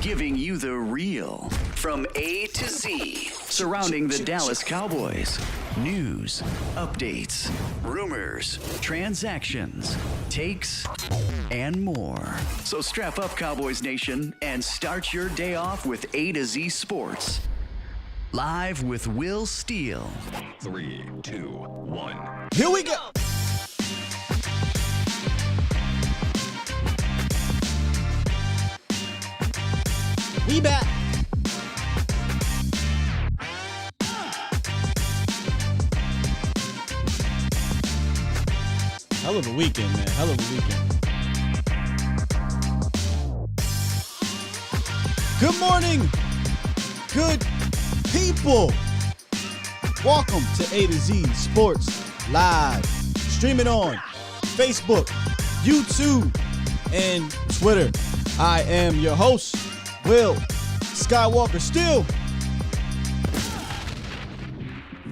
giving you the real from A to Z surrounding the Dallas Cowboys. News, updates, rumors, transactions, takes, and more. So strap up, Cowboys Nation, and start your day off with A to Z Sports. Live with Will Steele. 3, 2, 1. Here we go. We back. Hell of a weekend, man. Hell of a weekend. Good morning, good people. Welcome to A to Z Sports Live. Streaming on Facebook, YouTube, and Twitter. I am your host, Will Skywalker Steele.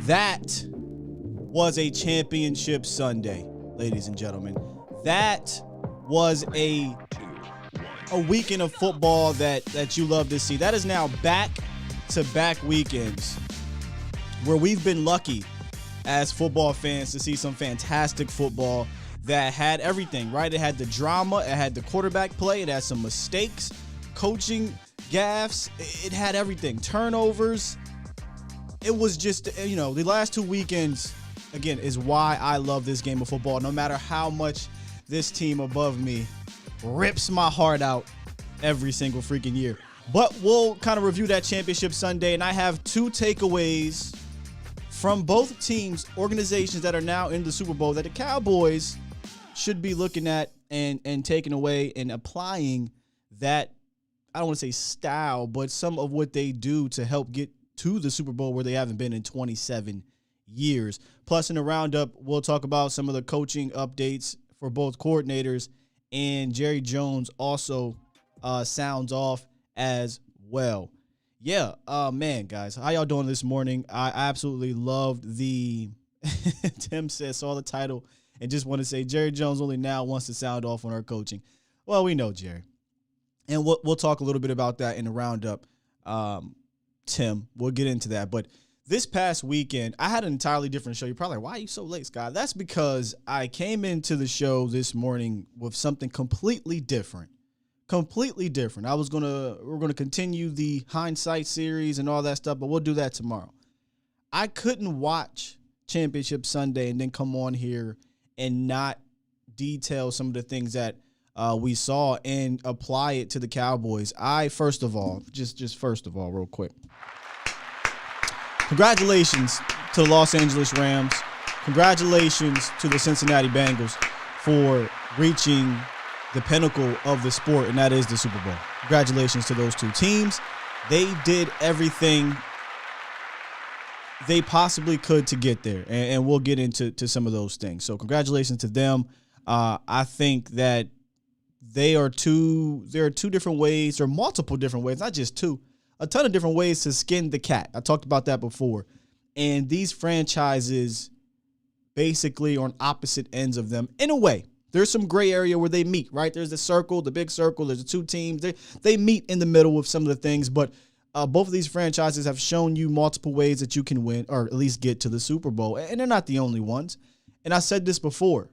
That was a championship Sunday, ladies and gentlemen. That was a weekend of football that you love to see. That is now back-to-back weekends where we've been lucky as football fans to see some fantastic football that had everything, right? It had the drama, it had the quarterback play, it had some mistakes, coaching gaffes, it had everything, turnovers. It was just, the last 2 weekends, again, is why I love this game of football, no matter how much this team above me rips my heart out every single freaking year. But we'll kind of review that championship Sunday, and I have 2 takeaways from both teams, organizations that are now in the Super Bowl, that the Cowboys should be looking at and taking away and applying that, I don't want to say style, but some of what they do to help get to the Super Bowl where they haven't been in 27 years. Plus, in the roundup, we'll talk about some of the coaching updates for both coordinators, and Jerry Jones also sounds off as well. Yeah, man, guys, how y'all doing this morning? I absolutely loved the Tim saw the title and just want to say Jerry Jones only now wants to sound off on our coaching. Well, we know Jerry, and we'll talk a little bit about that in the roundup. Tim, we'll get into that, but this past weekend, I had an entirely different show. You're probably like, why are you so late, Scott? That's because I came into the show this morning with something completely different. Completely different. We're gonna continue the hindsight series and all that stuff, but we'll do that tomorrow. I couldn't watch Championship Sunday and then come on here and not detail some of the things that we saw and apply it to the Cowboys. First of all, real quick, congratulations to the Los Angeles Rams. Congratulations to the Cincinnati Bengals for reaching the pinnacle of the sport, and that is the Super Bowl. Congratulations to those 2 teams. They did everything they possibly could to get there, and we'll get into some of those things. So congratulations to them. I think that there are two different ways, or multiple different ways, not just 2, a ton of different ways to skin the cat. I talked about that before. And these franchises basically are on opposite ends of them in a way. There's some gray area where they meet, right? There's the circle, the big circle. There's the 2 teams. They meet in the middle with some of the things, but both of these franchises have shown you multiple ways that you can win or at least get to the Super Bowl, and they're not the only ones. And I said this before.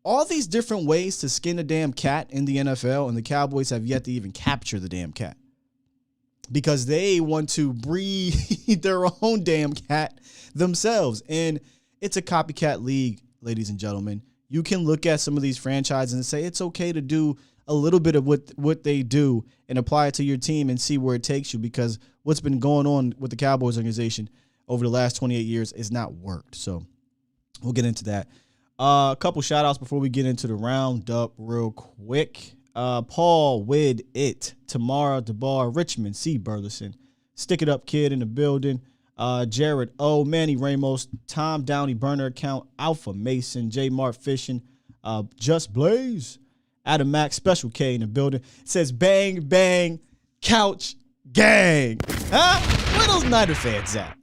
All these different ways to skin a damn cat in the NFL, and the Cowboys have yet to even capture the damn cat because they want to breed their own damn cat themselves. And it's a copycat league, ladies and gentlemen. You can look at some of these franchises and say it's okay to do a little bit of what they do and apply it to your team and see where it takes you, because what's been going on with the Cowboys organization over the last 28 years is not worked. So we'll get into that. A couple shout-outs before we get into the roundup real quick. Paul Wid It, Tamara DeBar, Richmond, C. Burleson, Stick It Up Kid in the building, Jared O, Manny Ramos, Tom Downey Burner Account, Alpha Mason, J. Mart Fishing, Just Blaze, Adam Max, Special K in the building. It says bang, bang, couch, gang. Huh? Where those Niner fans at?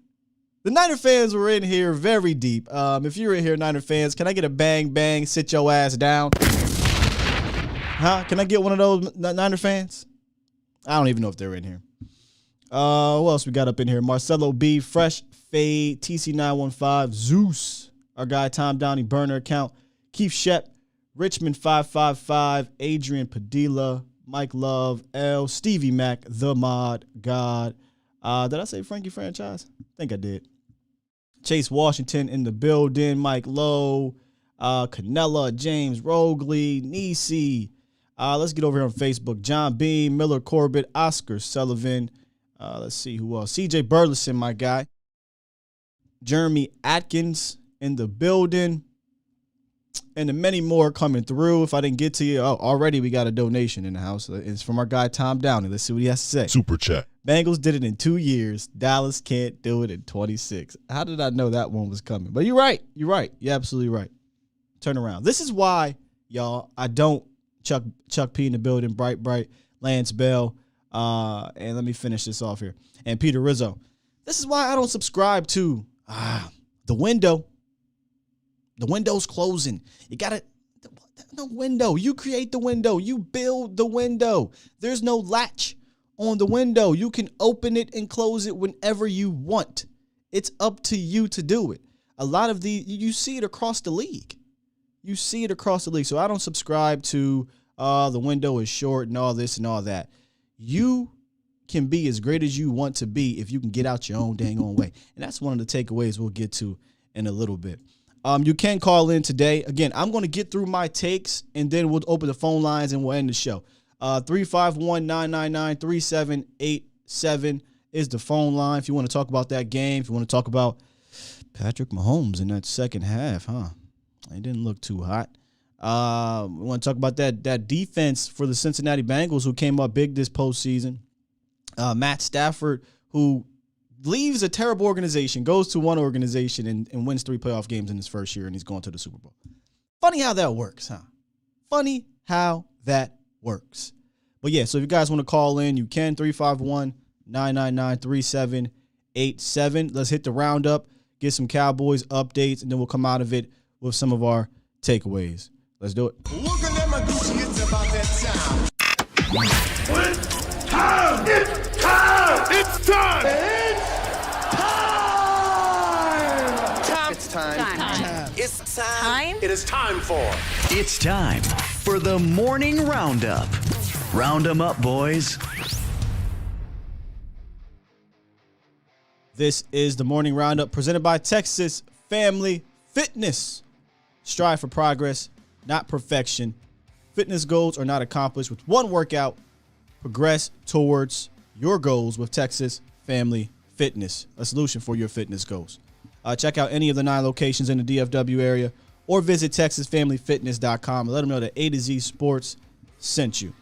The Niner fans were in here very deep. If you're in here, Niner fans, can I get a bang, bang, sit your ass down? Huh? Can I get one of those Niner fans? I don't even know if they're in here. What else we got up in here? Marcelo B, Fresh Fade, TC915, Zeus, our guy Tom Downey, burner account, Keith Shep, Richmond 555, Adrian Padilla, Mike Love, L, Stevie Mac, The Mod, God. Did I say Frankie Franchise? I think I did. Chase Washington in the building, Mike Lowe, Canella, James Rogley, Nisi. Let's get over here on Facebook. John Beam, Miller Corbett, Oscar Sullivan. Let's see who else. CJ Burleson, my guy. Jeremy Atkins in the building. And the many more coming through. If I didn't get to you, already we got a donation in the house. It's from our guy Tom Downey. Let's see what he has to say. Super chat. Bengals did it in 2 years. Dallas can't do it in 26. How did I know that one was coming? But you're right. You're right. You're absolutely right. Turn around. This is why, y'all, I don't Chuck P in the building, Bright, Lance Bell, and let me finish this off here. And Peter Rizzo. This is why I don't subscribe to the window. The window's closing. You got to, no window. You create the window. You build the window. There's no latch on the window. You can open it and close it whenever you want. It's up to you to do it. A lot of you see it across the league. You see it across the league. So I don't subscribe to the window is short and all this and all that. You can be as great as you want to be if you can get out your own dang on way. And that's one of the takeaways we'll get to in a little bit. You can call in today. Again, I'm going to get through my takes, and then we'll open the phone lines and we'll end the show. 351-999-3787 is the phone line. If you want to talk about that game, if you want to talk about Patrick Mahomes in that second half, it didn't look too hot. We want to talk about that defense for the Cincinnati Bengals who came up big this postseason. Matt Stafford, who leaves a terrible organization, goes to one organization and wins 3 playoff games in his first year, and he's going to the Super Bowl. Funny how that works, huh? Funny how that works. But yeah, so if you guys want to call in, you can. 351-999-3787. Let's hit the roundup, get some Cowboys updates, and then we'll come out of it with some of our takeaways. Let's do it. Look at them, it's about that time. It's time! It's time! It's time! It's time. It's time. It is time for. It's time for the morning roundup. Round 'em up, boys. This is the morning roundup presented by Texas Family Fitness. Strive for progress, not perfection. Fitness goals are not accomplished with one workout. Progress towards your goals with Texas Family Fitness, a solution for your fitness goals. Check out any of the 9 locations in the DFW area or visit TexasFamilyFitness.com and let them know that A to Z Sports sent you.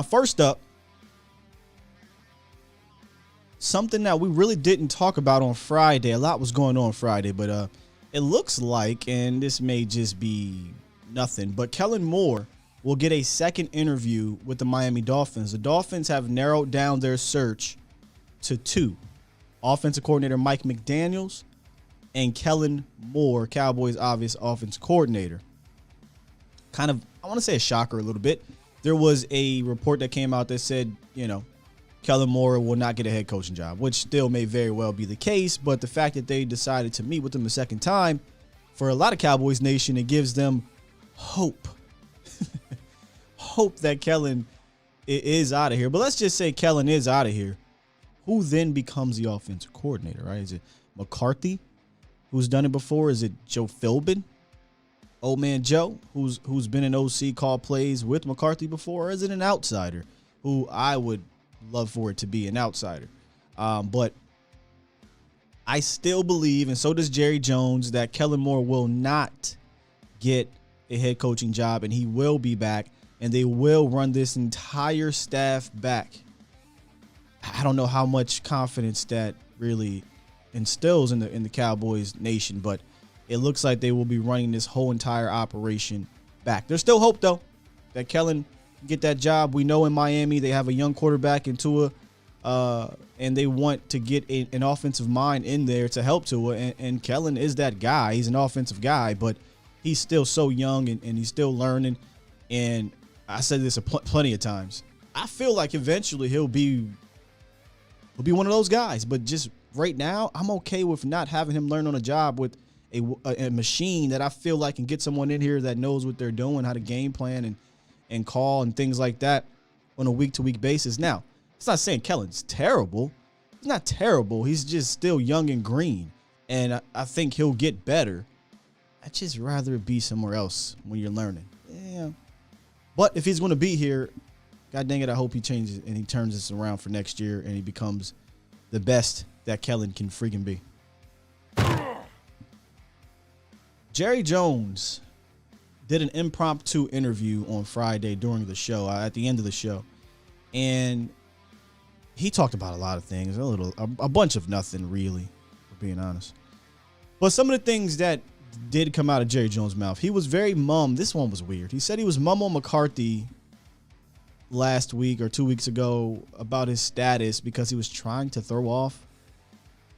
First up, something that we really didn't talk about on Friday. A lot was going on Friday, but it looks like, and this may just be nothing, but Kellen Moore will get a second interview with the Miami Dolphins. The Dolphins have narrowed down their search to 2. Offensive coordinator Mike McDaniels and Kellen Moore, Cowboys' obvious offense coordinator. Kind of, I want to say a shocker a little bit. There was a report that came out that said, Kellen Moore will not get a head coaching job, which still may very well be the case. But the fact that they decided to meet with him a second time, for a lot of Cowboys Nation, it gives them hope. Hope that Kellen is out of here. But let's just say Kellen is out of here. Who then becomes the offensive coordinator, right? Is it McCarthy, who's done it before? Is it Joe Philbin, old man Joe, who's been an OC, called plays with McCarthy before? Or is it an outsider, who I would love for it to be an outsider? But I still believe, and so does Jerry Jones, that Kellen Moore will not get a head coaching job, and he will be back, and they will run this entire staff back. I don't know how much confidence that really instills in the Cowboys Nation, but it looks like they will be running this whole entire operation back. There's still hope, though, that Kellen can get that job. We know in Miami they have a young quarterback in Tua, and they want to get an offensive mind in there to help Tua, and Kellen is that guy. He's an offensive guy, but he's still so young, and he's still learning. And I said this plenty of times. I feel like eventually he'll be one of those guys, but just right now, I'm okay with not having him learn on a job with a machine that I feel like can get someone in here that knows what they're doing, how to game plan and call and things like that on a week-to-week basis. Now, it's not saying Kellen's terrible. He's not terrible. He's just still young and green, and I think he'll get better. I'd just rather it be somewhere else when you're learning. Yeah. But if he's going to be here, God dang it, I hope he changes and he turns this around for next year and he becomes the best that Kellen can freaking be. Jerry Jones did an impromptu interview on Friday during the show, at the end of the show. And he talked about a lot of things, a bunch of nothing really, for being honest. But some of the things that did come out of Jerry Jones' mouth, he was very mum. This one was weird. He said he was mum on McCarthy last week or 2 weeks ago about his status because he was trying to throw off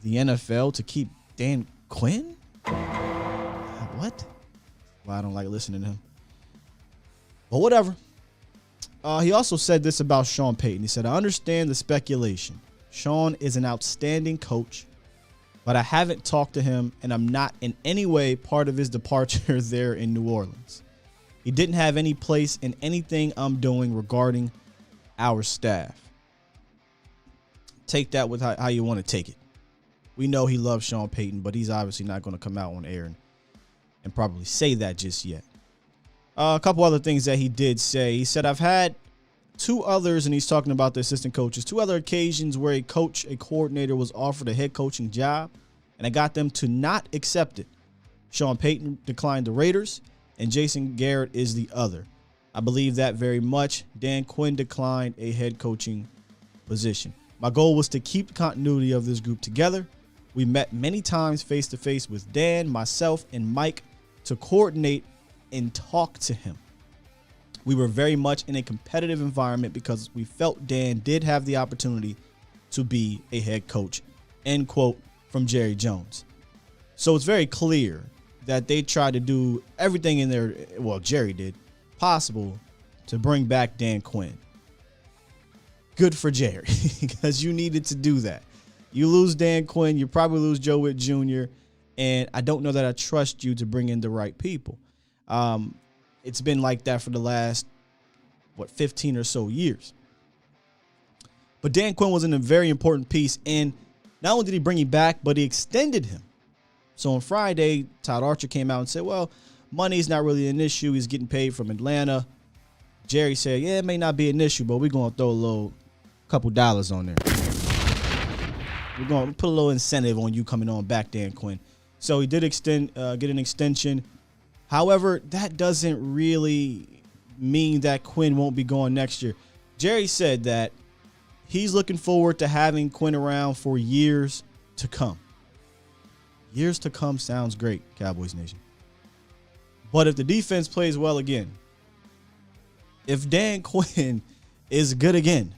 the NFL to keep Dan Quinn. What? Well, I don't like listening to him. But whatever. He also said this about Sean Payton. He said, I understand the speculation. Sean is an outstanding coach, but I haven't talked to him, and I'm not in any way part of his departure there in New Orleans. He didn't have any place in anything I'm doing regarding our staff. Take that with how you want to take it. We know he loves Sean Payton, but he's obviously not going to come out on air and probably say that just yet. A couple other things that he did say. He said, I've had two others, and he's talking about the assistant coaches, two other occasions where a coordinator was offered a head coaching job, and I got them to not accept it. Sean Payton declined the Raiders, and Jason Garrett is the other. I believe that very much. Dan Quinn declined a head coaching position. My goal was to keep the continuity of this group together. We met many times face-to-face with Dan, myself, and Mike to coordinate and talk to him. We were very much in a competitive environment because we felt Dan did have the opportunity to be a head coach, end quote from Jerry Jones. So it's very clear that they tried to do everything in their, well, Jerry did, possible to bring back Dan Quinn. Good for Jerry, because you needed to do that. You lose Dan Quinn, you probably lose Joe Witt Jr., and I don't know that I trust you to bring in the right people. It's been like that for the last, 15 or so years. But Dan Quinn was in a very important piece, and not only did he bring him back, but he extended him. So on Friday, Todd Archer came out and said, well, money's not really an issue. He's getting paid from Atlanta. Jerry said, yeah, it may not be an issue, but we're going to throw a couple dollars on there. We're going to put a little incentive on you coming on back, Dan Quinn. So he did get an extension. However, that doesn't really mean that Quinn won't be going next year. Jerry said that he's looking forward to having Quinn around for years to come. Years to come sounds great, Cowboys Nation. But if the defense plays well again, if Dan Quinn is good again,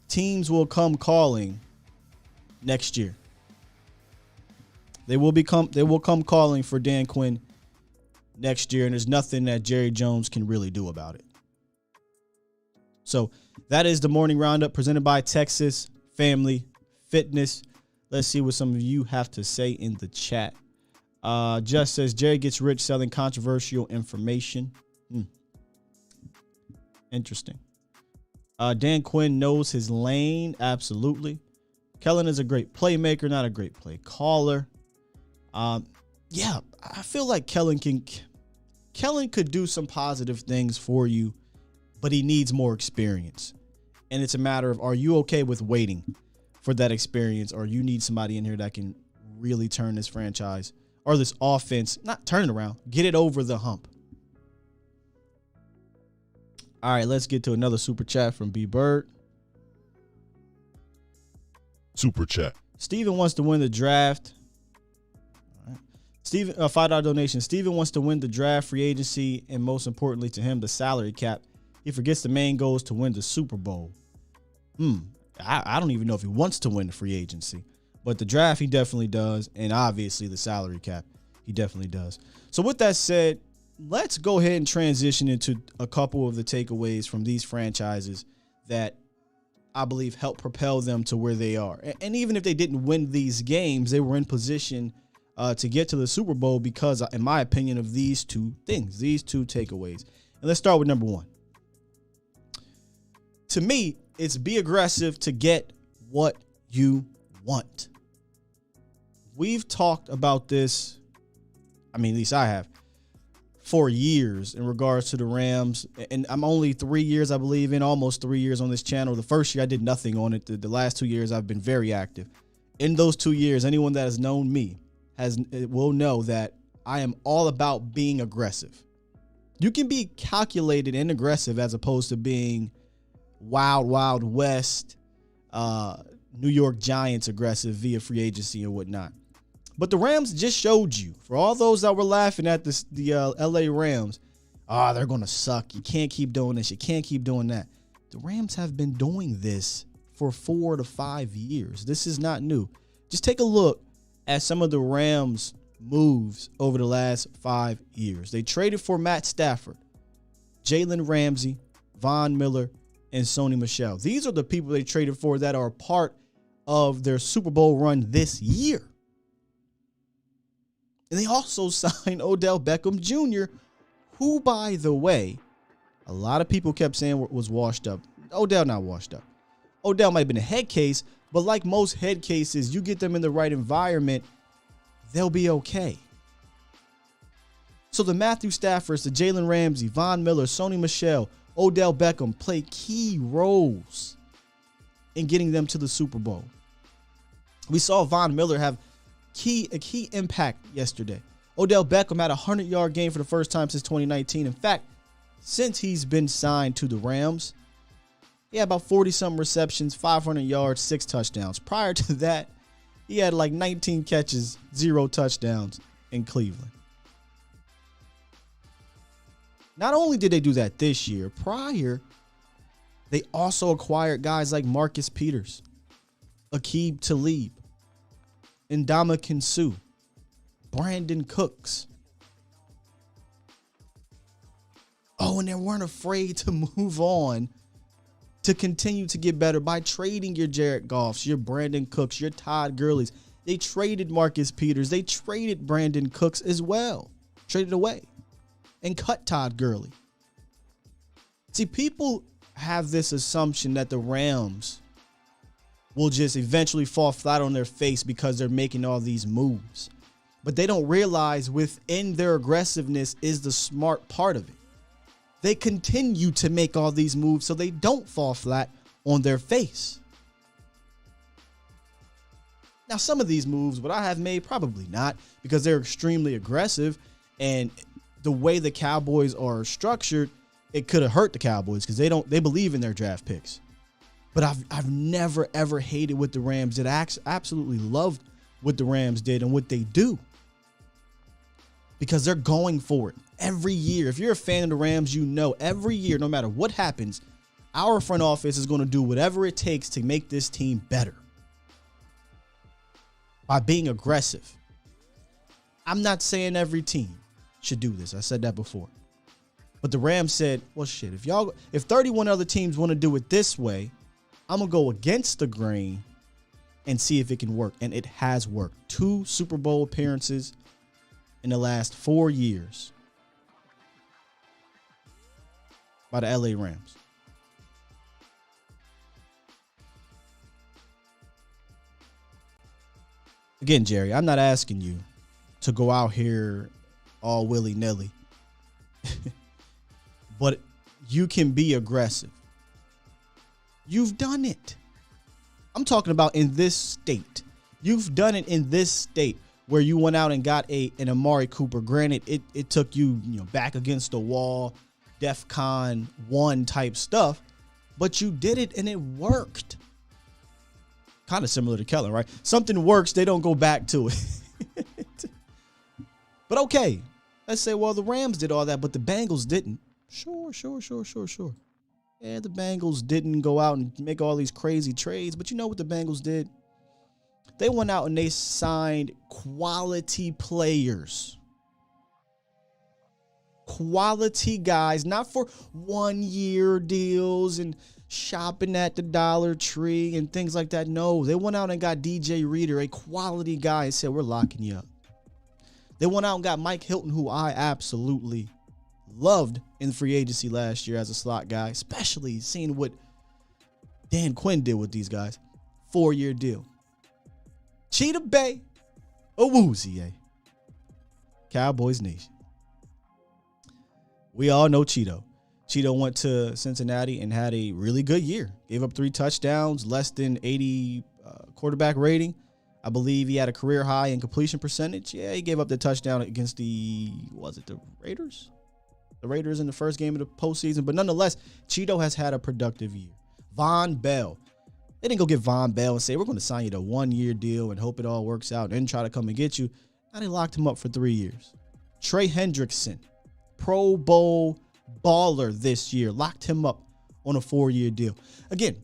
teams will come calling next year. They will come calling for Dan Quinn next year, and there's nothing that Jerry Jones can really do about it. So that is the morning roundup presented by Texas Family Fitness. Let's see what some of you have to say in the chat. Just says Jerry gets rich selling controversial information. Interesting. Dan Quinn knows his lane. Absolutely. Kellen is a great playmaker, not a great play caller. Yeah, I feel like Kellen could do some positive things for you, but he needs more experience. And it's a matter of, are you okay with waiting for that experience, or you need somebody in here that can really turn this franchise or this offense, not turn it around, get it over the hump. All right, let's get to another super chat from B Bird. Super chat. Steven wants to win the draft. All right. Steven, $5 donation. Steven wants to win the draft, free agency, and most importantly to him, the salary cap. He forgets the main goal is to win the Super Bowl. I don't even know if he wants to win the free agency, but the draft, he definitely does. And obviously the salary cap, he definitely does. So with that said, let's go ahead and transition into a couple of the takeaways from these franchises that I believe help propel them to where they are. And even if they didn't win these games, they were in position to get to the Super Bowl because, in my opinion, of these two things, these two takeaways. And let's start with number one. To me, it's be aggressive to get what you want. We've talked about this, I mean, at least I have, for years in regards to the Rams. And I'm only 3 years, I believe, in almost 3 years on this channel. The first year I did nothing on it. The last 2 years I've been very active. In those 2 years, anyone that has known me will know that I am all about being aggressive. You can be calculated and aggressive as opposed to being wild, wild west, New York Giants aggressive via free agency and whatnot. But the Rams just showed you, for all those that were laughing at the LA Rams, they're going to suck. You can't keep doing this. You can't keep doing that. The Rams have been doing this for 4 to 5 years. This is not new. Just take a look at some of the Rams moves over the last 5 years. They traded for Matt Stafford, Jalen Ramsey, Von Miller, and Sony Michel. These are the people they traded for that are part of their Super Bowl run this year. And they also signed Odell Beckham Jr., who, by the way, a lot of people kept saying was washed up. Odell not washed up. Odell might have been a head case, but like most head cases, you get them in the right environment, they'll be okay. So the Matthew Staffords, the Jalen Ramsey, Von Miller, Sony Michel, Odell Beckham play key roles in getting them to the Super Bowl. We saw Von Miller have a key impact yesterday. Odell Beckham had a 100-yard game for the first time since 2019. In fact, since he's been signed to the Rams, he had about 40-something receptions, 500 yards, 6 touchdowns. Prior to that, he had like 19 catches, 0 touchdowns in Cleveland. Not only did they do that this year, prior, they also acquired guys like Marcus Peters, Aqib Talib, Ndamukong Suh, Brandon Cooks. Oh, and they weren't afraid to move on to continue to get better by trading your Jared Goffs, your Brandon Cooks, your Todd Gurley's. They traded Marcus Peters. They traded Brandon Cooks as well. Traded away and cut Todd Gurley. See, people have this assumption that the Rams will just eventually fall flat on their face because they're making all these moves. But they don't realize within their aggressiveness is the smart part of it. They continue to make all these moves so they don't fall flat on their face. Now, some of these moves, would I have made? Probably not, because they're extremely aggressive. And the way the Cowboys are structured, it could have hurt the Cowboys because they believe in their draft picks. But I've never, ever hated what the Rams did. I absolutely loved what the Rams did and what they do, because they're going for it every year. If you're a fan of the Rams, you know every year, no matter what happens, our front office is going to do whatever it takes to make this team better by being aggressive. I'm not saying every team should do this. I said that before. But the Rams said, well, shit, if 31 other teams want to do it this way, I'm going to go against the grain and see if it can work. And it has worked. 2 Super Bowl appearances in the last 4 years by the LA Rams. Again, Jerry, I'm not asking you to go out here all willy-nilly, but you can be aggressive. You've done it. I'm talking about in this state. You've done it in this state where you went out and got an Amari Cooper. Granted, it took you back against the wall, DEFCON 1 type stuff, but you did it and it worked. Kind of similar to Kellen, right? Something works, they don't go back to it. But okay, let's say, well, the Rams did all that, but the Bengals didn't. Sure. Yeah, the Bengals didn't go out and make all these crazy trades, but you know what the Bengals did? They went out and they signed quality players. Quality guys, not for 1-year deals and shopping at the Dollar Tree and things like that. No, they went out and got DJ Reader, a quality guy, and said, we're locking you up. They went out and got Mike Hilton, who I absolutely loved in free agency last year as a slot guy, especially seeing what Dan Quinn did with these guys. 4-year deal. Cheetah Bay, Awuzie, Cowboys Nation. We all know Cheeto. Cheeto went to Cincinnati and had a really good year. Gave up 3 touchdowns, less than 80 quarterback rating. I believe he had a career high in completion percentage. Yeah, he gave up the touchdown against the Raiders? The Raiders in the first game of the postseason. But nonetheless, Cheeto has had a productive year. Von Bell. They didn't go get Von Bell and say, we're going to sign you to a 1-year deal and hope it all works out and then try to come and get you. Now they locked him up for 3 years. Trey Hendrickson, Pro Bowl baller this year, locked him up on a 4-year deal. Again,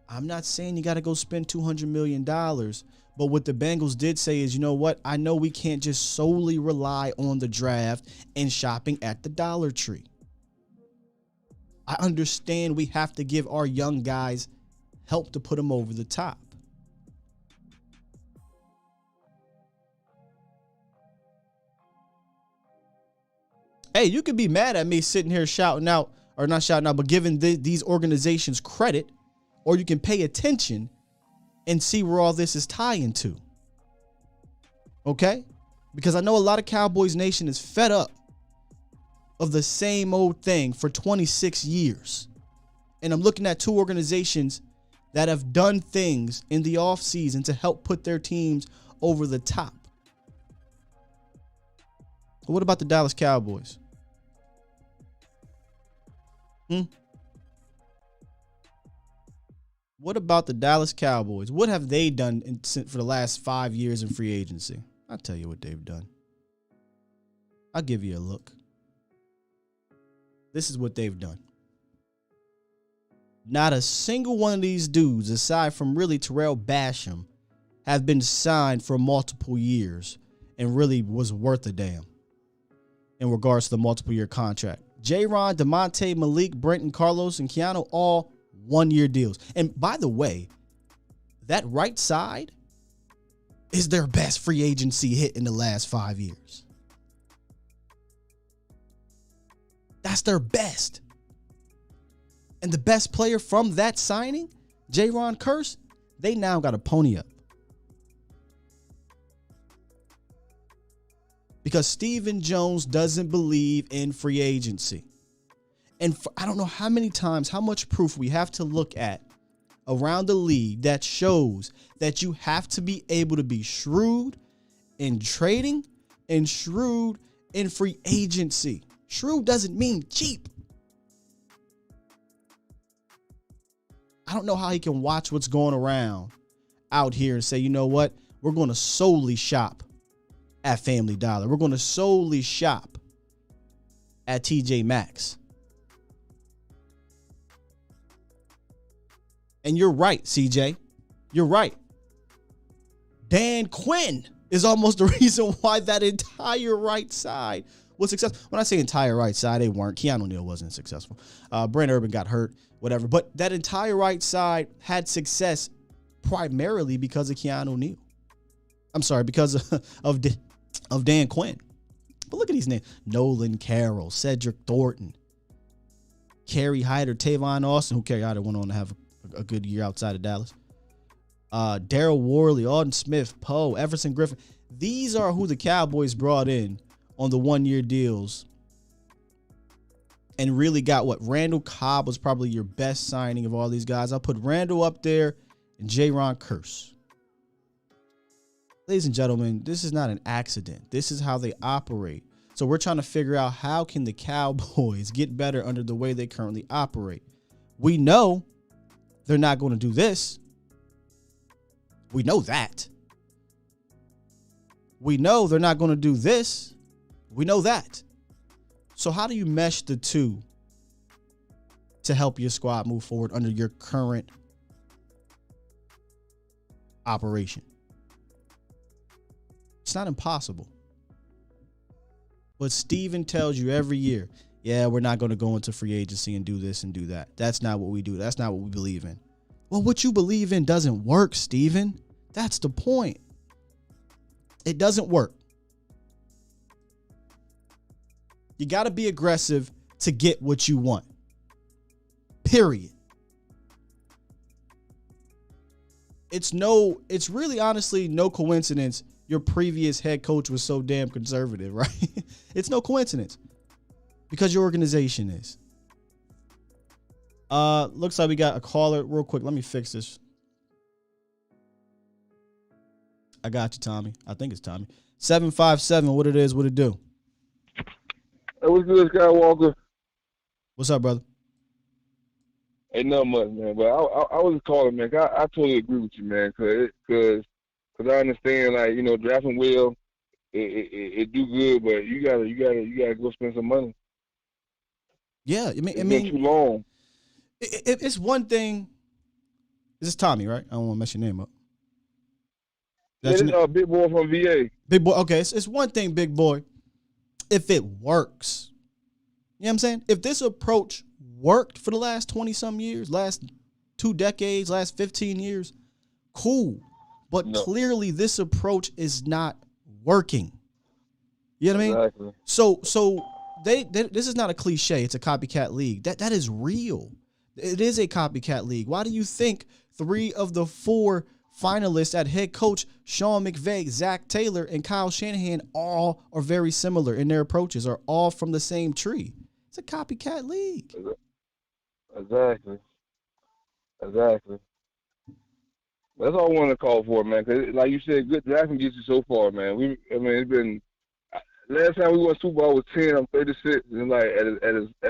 I'm not saying you got to go spend $200 million, but what the Bengals did say is, you know what? I know we can't just solely rely on the draft and shopping at the Dollar Tree. I understand we have to give our young guys help to put them over the top. Hey, you could be mad at me sitting here shouting out, or not shouting out, but giving these organizations credit, or you can pay attention and see where all this is tying to. Okay? Because I know a lot of Cowboys Nation is fed up of the same old thing for 26 years. And I'm looking at 2 organizations that have done things in the offseason to help put their teams over the top. What about the Dallas Cowboys? What about the Dallas Cowboys? What have they done for the last 5 years in free agency? I'll tell you what they've done. I'll give you a look. This is what they've done. Not a single one of these dudes, aside from really Terrell Basham, have been signed for multiple years and really was worth a damn in regards to the multiple year contract. J-Ron, DeMonte, Malik, Brenton, Carlos, and Keanu, all 1-year deals. And by the way, that right side is their best free agency hit in the last 5 years. That's their best. And the best player from that signing, J-Ron Curse, they now got a pony up. Because Stephen Jones doesn't believe in free agency. And I don't know how many times, how much proof we have to look at around the league that shows that you have to be able to be shrewd in trading and shrewd in free agency. Shrewd doesn't mean cheap. I don't know how he can watch what's going around out here and say, you know what? We're going to solely shop at Family Dollar. We're going to solely shop at TJ Maxx. And you're right, CJ. You're right. Dan Quinn is almost the reason why that entire right side was successful. When I say entire right side, they weren't. Keanu Neal wasn't successful. Brent Urban got hurt, whatever. But that entire right side had success primarily because of Keanu Neal. I'm sorry, because of Dan Quinn. But look at these names. Nolan Carroll, Cedric Thornton, Kerry Hyder, Tavon Austin, who Kerry Hyder went on to have a good year outside of Dallas. Daryl Worley, Alden Smith, Poe, Everson Griffin. These are who the Cowboys brought in on the 1-year deals and really got what? Randall Cobb was probably your best signing of all these guys. I'll put Randall up there and J-Ron Curse. Ladies and gentlemen, this is not an accident. This is how they operate. So we're trying to figure out how can the Cowboys get better under the way they currently operate. We know they're not going to do this. We know that. We know they're not going to do this. We know that. So how do you mesh the two to help your squad move forward under your current operation? It's not impossible. But Steven tells you every year, yeah, we're not going to go into free agency and do this and do that. That's not what we do. That's not what we believe in. Well, what you believe in doesn't work, Steven. That's the point. It doesn't work. You got to be aggressive to get what you want. Period. It's really honestly no coincidence your previous head coach was so damn conservative, right? It's no coincidence because your organization is. Looks like we got a caller real quick. Let me fix this. I got you, Tommy. I think it's Tommy. 757, what it is, what it do? Hey, what's good, Skywalker? What's up, brother? Ain't nothing much, man. But I was calling, man. I totally agree with you, man. Cause I understand, like, you know, drafting well, it do good, but you gotta go spend some money. Yeah, I mean, It's been too long. It's one thing. This is Tommy, right? I don't want to mess your name up. That's Big Boy from VA. Big Boy. Okay, it's one thing, Big Boy. If it works, you know what I'm saying? If this approach worked for the last 20-some years, last 2 decades, last 15 years, cool. But clearly this approach is not working. You know what I mean? Exactly. So this is not a cliche. It's a copycat league. That is real. It is a copycat league. Why do you think 3 of the 4 finalists at head coach Sean McVay, Zach Taylor, and Kyle Shanahan all are very similar in their approaches, are all from the same tree? It's a copycat league. Exactly. That's all I want to call for, man. Cause like you said, good drafting gets you so far, man. It's been last time we won Super Bowl was 10. I'm 36, and like at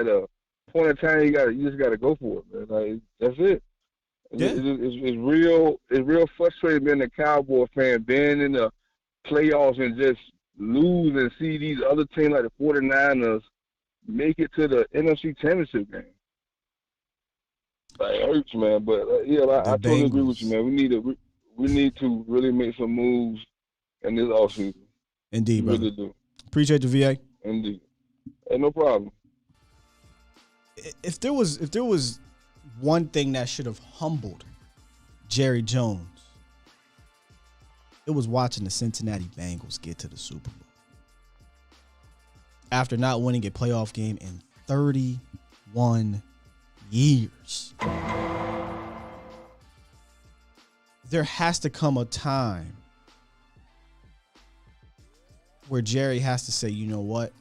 a point in time, you just gotta go for it, man. Like that's it. Yeah. It's real frustrating being a Cowboy fan, being in the playoffs and just lose and see these other teams like the 49ers make it to the NFC Championship game. Like, it hurts, man. But I totally agree with you, man. We need to really make some moves in this offseason. Indeed, brother. Really do. Appreciate the VA. Indeed. Hey, no problem. If there was one thing that should have humbled Jerry Jones, it was watching the Cincinnati Bengals get to the Super Bowl after not winning a playoff game in 31 years. There has to come a time where Jerry has to say, you know what?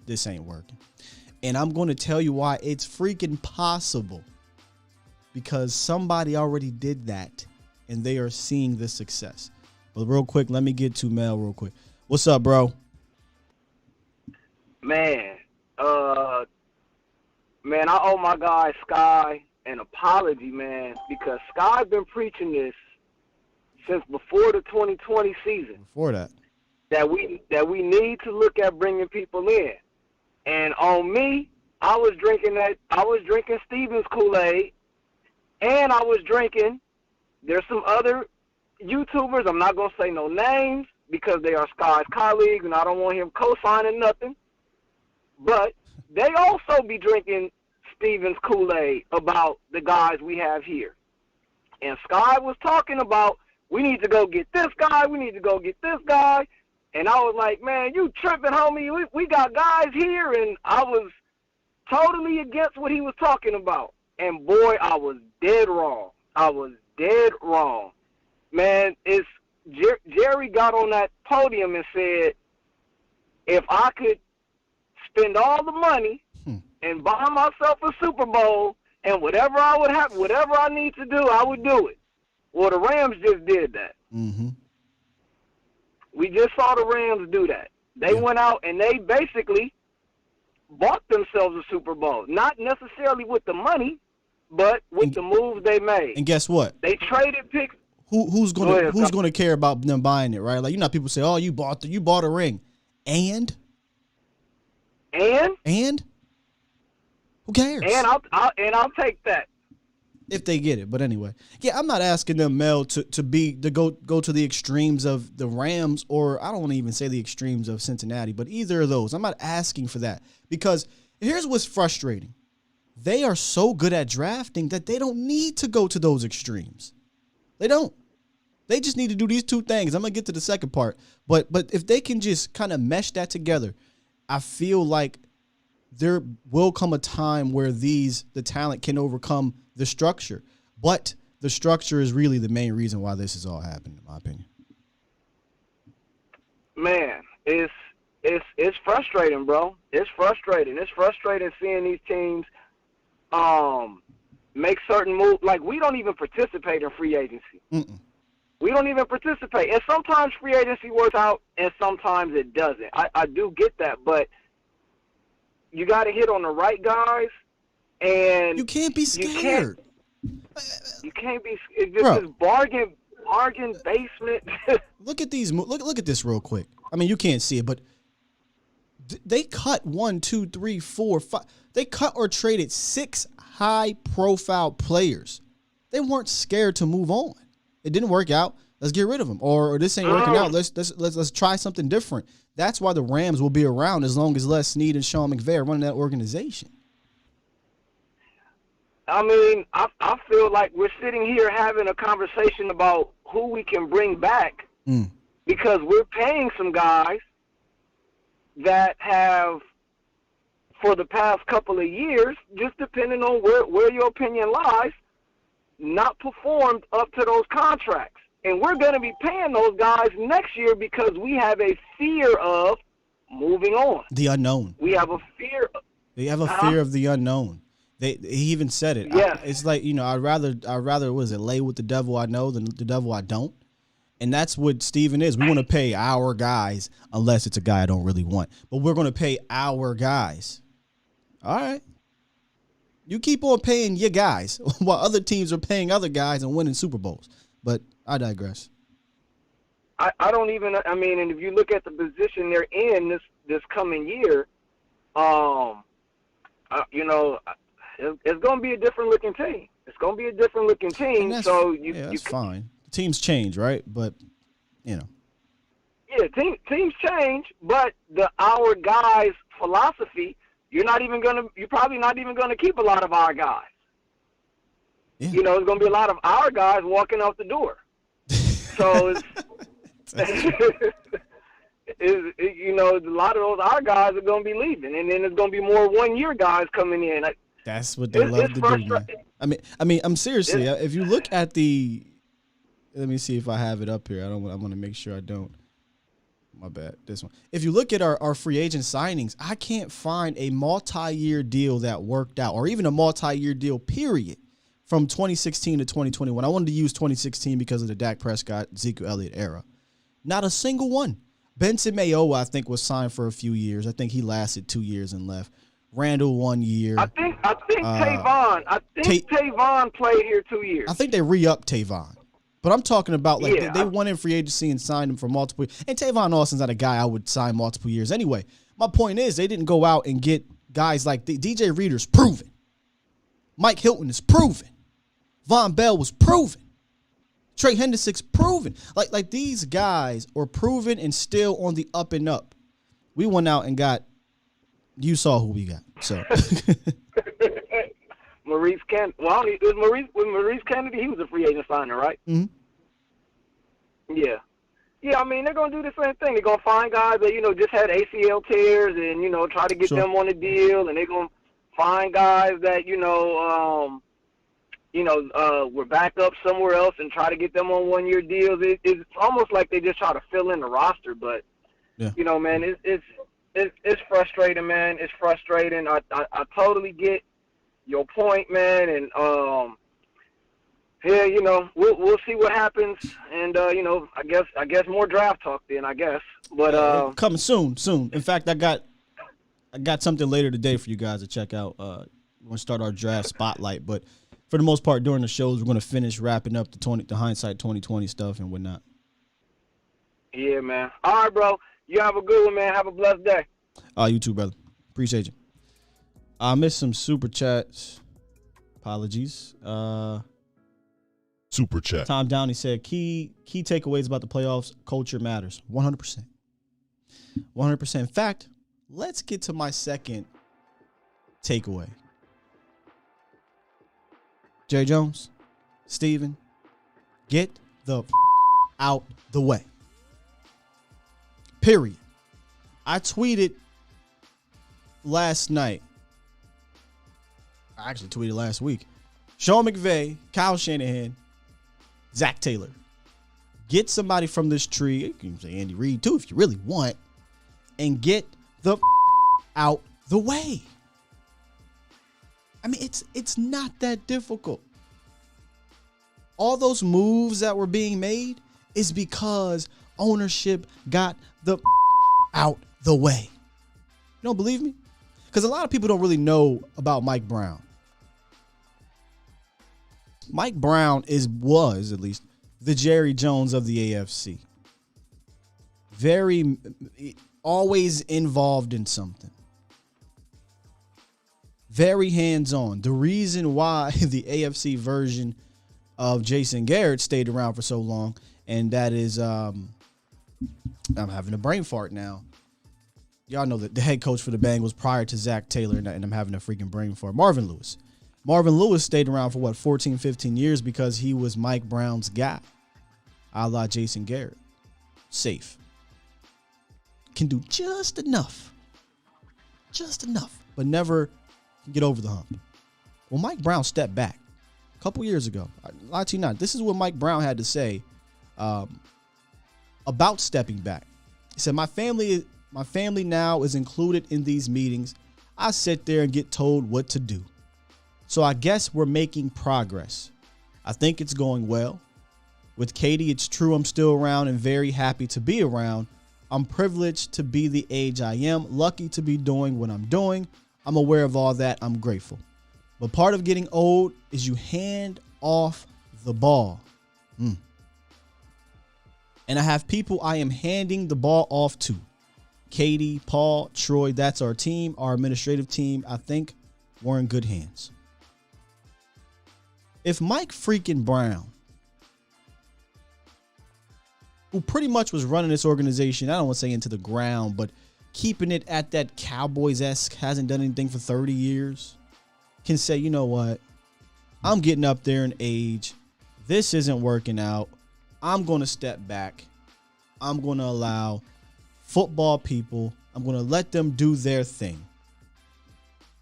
This ain't working. And I'm going to tell you why it's freaking possible. Because somebody already did that and they are seeing the success. But real quick, let me get to Mel real quick. What's up, bro? Man, I owe my guy Sky an apology, man, because Sky been preaching this since before the 2020 season. Before that. That we need to look at bringing people in. And on me, I was drinking Steven's Kool-Aid, and I was drinking, there's some other YouTubers, I'm not going to say no names because they are Sky's colleagues and I don't want him co-signing nothing, but they also be drinking Steven's Kool-Aid about the guys we have here. And Sky was talking about, we need to go get this guy, and I was like, man, you tripping, homie. We got guys here, and I was totally against what he was talking about. And, boy, I was dead wrong. Man, Jerry got on that podium and said, if I could spend all the money and buy myself a Super Bowl and whatever I need to do, I would do it. Well, the Rams just did that. Mm-hmm. We just saw the Rams do that. They went out and they basically bought themselves a Super Bowl. Not necessarily with the money, but with the moves they made. And guess what? They traded picks. Who's gonna care about them buying it, right? Like, you know, people say, "Oh, you bought a ring," and who cares? And I'll take that. if they get it. But anyway, yeah, I'm not asking them, Mel, to go to the extremes of the Rams, or I don't want to even say the extremes of Cincinnati, but either of those. I'm not asking for that, because here's what's frustrating. They are so good at drafting that they don't need to go to those extremes. They don't. They just need to do these two things. I'm going to get to the second part. But if they can just kind of mesh that together, I feel like there will come a time where the talent can overcome the structure. But the structure is really the main reason why this is all happening, in my opinion. Man, it's frustrating, bro. It's frustrating. It's frustrating seeing these teams make certain moves. Like, we don't even participate in free agency. Mm-mm. We don't even participate. And sometimes free agency works out and sometimes it doesn't. I do get that, but you got to hit on the right guys. And you can't be scared. You can't be. This is bargain basement. Look at these. Look at this real quick. I mean, you can't see it, but they cut 1, 2, 3, 4, 5. They cut or traded 6 high-profile players. They weren't scared to move on. It didn't work out. Let's get rid of them. Or this ain't working out. Let's try something different. That's why the Rams will be around as long as Les Snead and Sean McVay are running that organization. I mean, I feel like we're sitting here having a conversation about who we can bring back because we're paying some guys that have, for the past couple of years, just depending on where your opinion lies, not performed up to those contracts. And we're going to be paying those guys next year because we have a fear of moving on. The unknown. We have a fear. They have a fear of the unknown. He even said it. Yeah. It's like, I'd rather, what is it, lay with the devil I know than the devil I don't. And that's what Steven is. We want to pay our guys unless it's a guy I don't really want. But we're going to pay our guys. All right. You keep on paying your guys while other teams are paying other guys and winning Super Bowls. But I digress. I don't even, I mean, and if you look at the position they're in this coming year, it's going to be a different looking team. It's going to be a different looking team. So that's fine. Teams change, right? But, Yeah, teams change, but our guys' philosophy, you're probably not even gonna keep a lot of our guys. Yeah. It's gonna be a lot of our guys walking out the door. So a lot of those our guys are gonna be leaving, and then there's gonna be more 1-year guys coming in. That's what they love to do, man. I mean, I'm seriously. If you look at let me see if I have it up here. I want to make sure I don't. My bad. This one. If you look at our free agent signings, I can't find a multi-year deal that worked out, or even a multi-year deal, period, from 2016 to 2021. I wanted to use 2016 because of the Dak Prescott, Ezekiel Elliott era. Not a single one. Benson Mayowa, I think, was signed for a few years. I think he lasted 2 years and left. Randall 1 year. I think Tavon. Tavon played here 2 years. I think they re-upped Tavon. But I'm talking about, they won in free agency and signed him for multiple years. And Tavon Austin's not a guy I would sign multiple years anyway. My point is, they didn't go out and get guys like DJ Reader's proven. Mike Hilton is proven. Von Bell was proven. Trey Hendrickson's proven. Like these guys are proven and still on the up and up. We went out and you saw who we got. So Maurice Kennedy. Well, Maurice Kennedy, he was a free agent signer, right? Mm-hmm. Yeah. Yeah, I mean, they're going to do the same thing. They're going to find guys that, just had ACL tears and, try to get them on a deal. And they're going to find guys that, were back up somewhere else and try to get them on 1-year deals. It's almost like they just try to fill in the roster. But, man, it's frustrating, man. It's frustrating. I totally get your point, man, and we'll see what happens, and I guess more draft talk then, I guess. But coming soon. In fact, I got something later today for you guys to check out. We're gonna start our draft spotlight, but for the most part, during the shows, we're gonna finish wrapping up the hindsight 2020 stuff and whatnot. Yeah, man. All right, bro. You have a good one, man. Have a blessed day. You too, brother. Appreciate you. I missed some super chats. Apologies. Super chat. Tom Downey said, key takeaways about the playoffs, culture matters. 100%. 100%. In fact, let's get to my second takeaway. Jerry Jones, Steven, get the out the way. Period. I tweeted last night. I actually tweeted last week. Sean McVay, Kyle Shanahan, Zach Taylor. Get somebody from this tree. You can say Andy Reid too if you really want. And get the out the way. I mean, it's not that difficult. All those moves that were being made is because ownership got the out the way. You don't believe me? Because a lot of people don't really know about Mike Brown. Mike Brown was at least the Jerry Jones of the AFC. Very always involved in something. Very hands-on. The reason why the AFC version of Jason Garrett stayed around for so long, and that is, I'm having a brain fart now. Y'all know that the head coach for the Bengals prior to Zach Taylor, and I'm having a freaking brain fart. Marvin Lewis. Marvin Lewis stayed around for 14, 15 years because he was Mike Brown's guy, a la Jason Garrett. Safe. Can do just enough, but never get over the hump. Well, Mike Brown stepped back a couple years ago. I lie to you not. This is what Mike Brown had to say about stepping back. He said, my family now is included in these meetings. I sit there and get told what to do. So I guess we're making progress. I think it's going well. With Katie, it's true I'm still around and very happy to be around. I'm privileged to be the age I am, lucky to be doing what I'm doing. I'm aware of all that. I'm grateful. But part of getting old is you hand off the ball. And I have people I am handing the ball off to. Katie, Paul, Troy, that's our team, our administrative team. I think we're in good hands. If Mike freaking Brown, who pretty much was running this organization, I don't want to say into the ground, but keeping it at that Cowboys-esque, hasn't done anything for 30 years, can say, you know what, I'm getting up there in age. This isn't working out. I'm going to step back. I'm going to allow football people, I'm going to let them do their thing.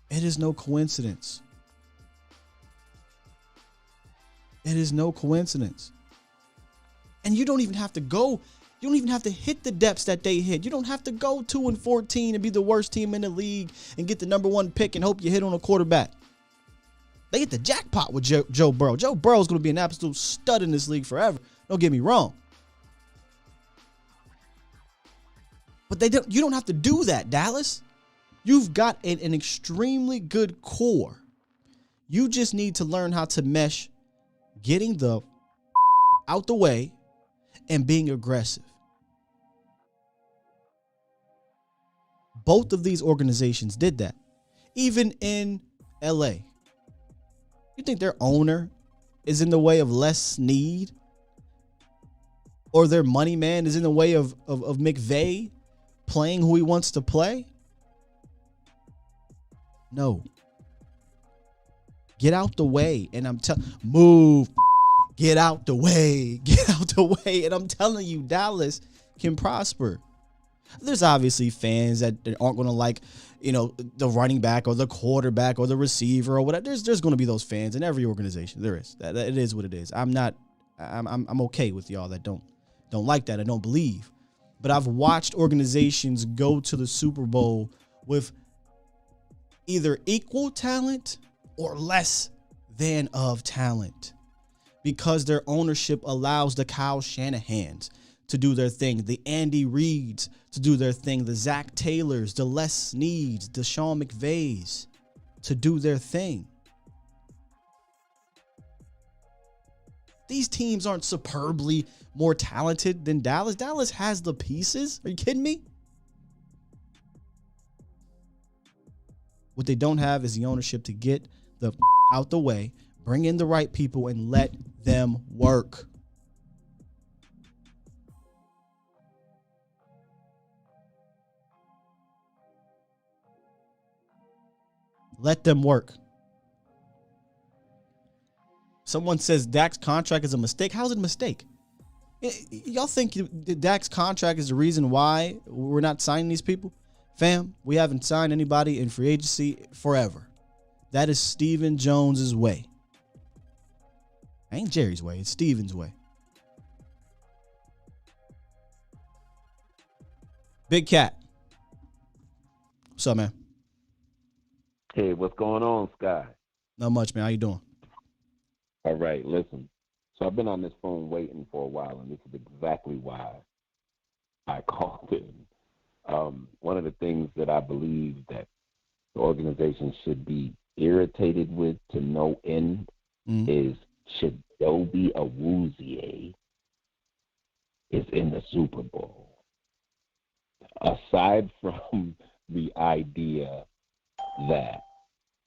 It is no coincidence. It is no coincidence. And you don't even have to go. You don't even have to hit the depths that they hit. You don't have to go 2-14 and be the worst team in the league and get the number one pick and hope you hit on a quarterback. They hit the jackpot with Joe Burrow. Joe Burrow is going to be an absolute stud in this league forever. Don't get me wrong. But you don't have to do that, Dallas. You've got an extremely good core. You just need to learn how to mesh getting the out the way and being aggressive. Both of these organizations did that. Even in LA. You think their owner is in the way of Les Snead? Or their money man is in the way of McVay playing who he wants to play? No. Get out the way. And I'm telling move. Get out the way. Get out the way. And I'm telling you, Dallas can prosper. There's obviously fans that aren't going to like, the running back or the quarterback or the receiver or whatever. There's going to be those fans in every organization. There is. That it is what it is. I'm okay with y'all that don't like that. I don't believe. But I've watched organizations go to the Super Bowl with either equal talent or less than of talent, because their ownership allows the Kyle Shanahans to do their thing, the Andy Reids to do their thing, the Zach Taylors, the Les Sneads, the Sean McVays to do their thing. These teams aren't superbly more talented than Dallas. Dallas has the pieces. Are you kidding me? What they don't have is the ownership to get the out the way, bring in the right people, and let them work. Let them work. Someone says Dak's contract is a mistake. How is it a mistake? Y'all think Dak's contract is the reason why we're not signing these people? Fam, we haven't signed anybody in free agency forever. That is Stephen Jones's way. Ain't Jerry's way. It's Stephen's way. Big Cat. What's up, man? Hey, what's going on, Sky? Not much, man. How you doing? All right, listen. So I've been on this phone waiting for a while, and this is exactly why I called in. One of the things that I believe that the organization should be irritated with to no end is Chidobe Awuzie is in the Super Bowl. Aside from the idea that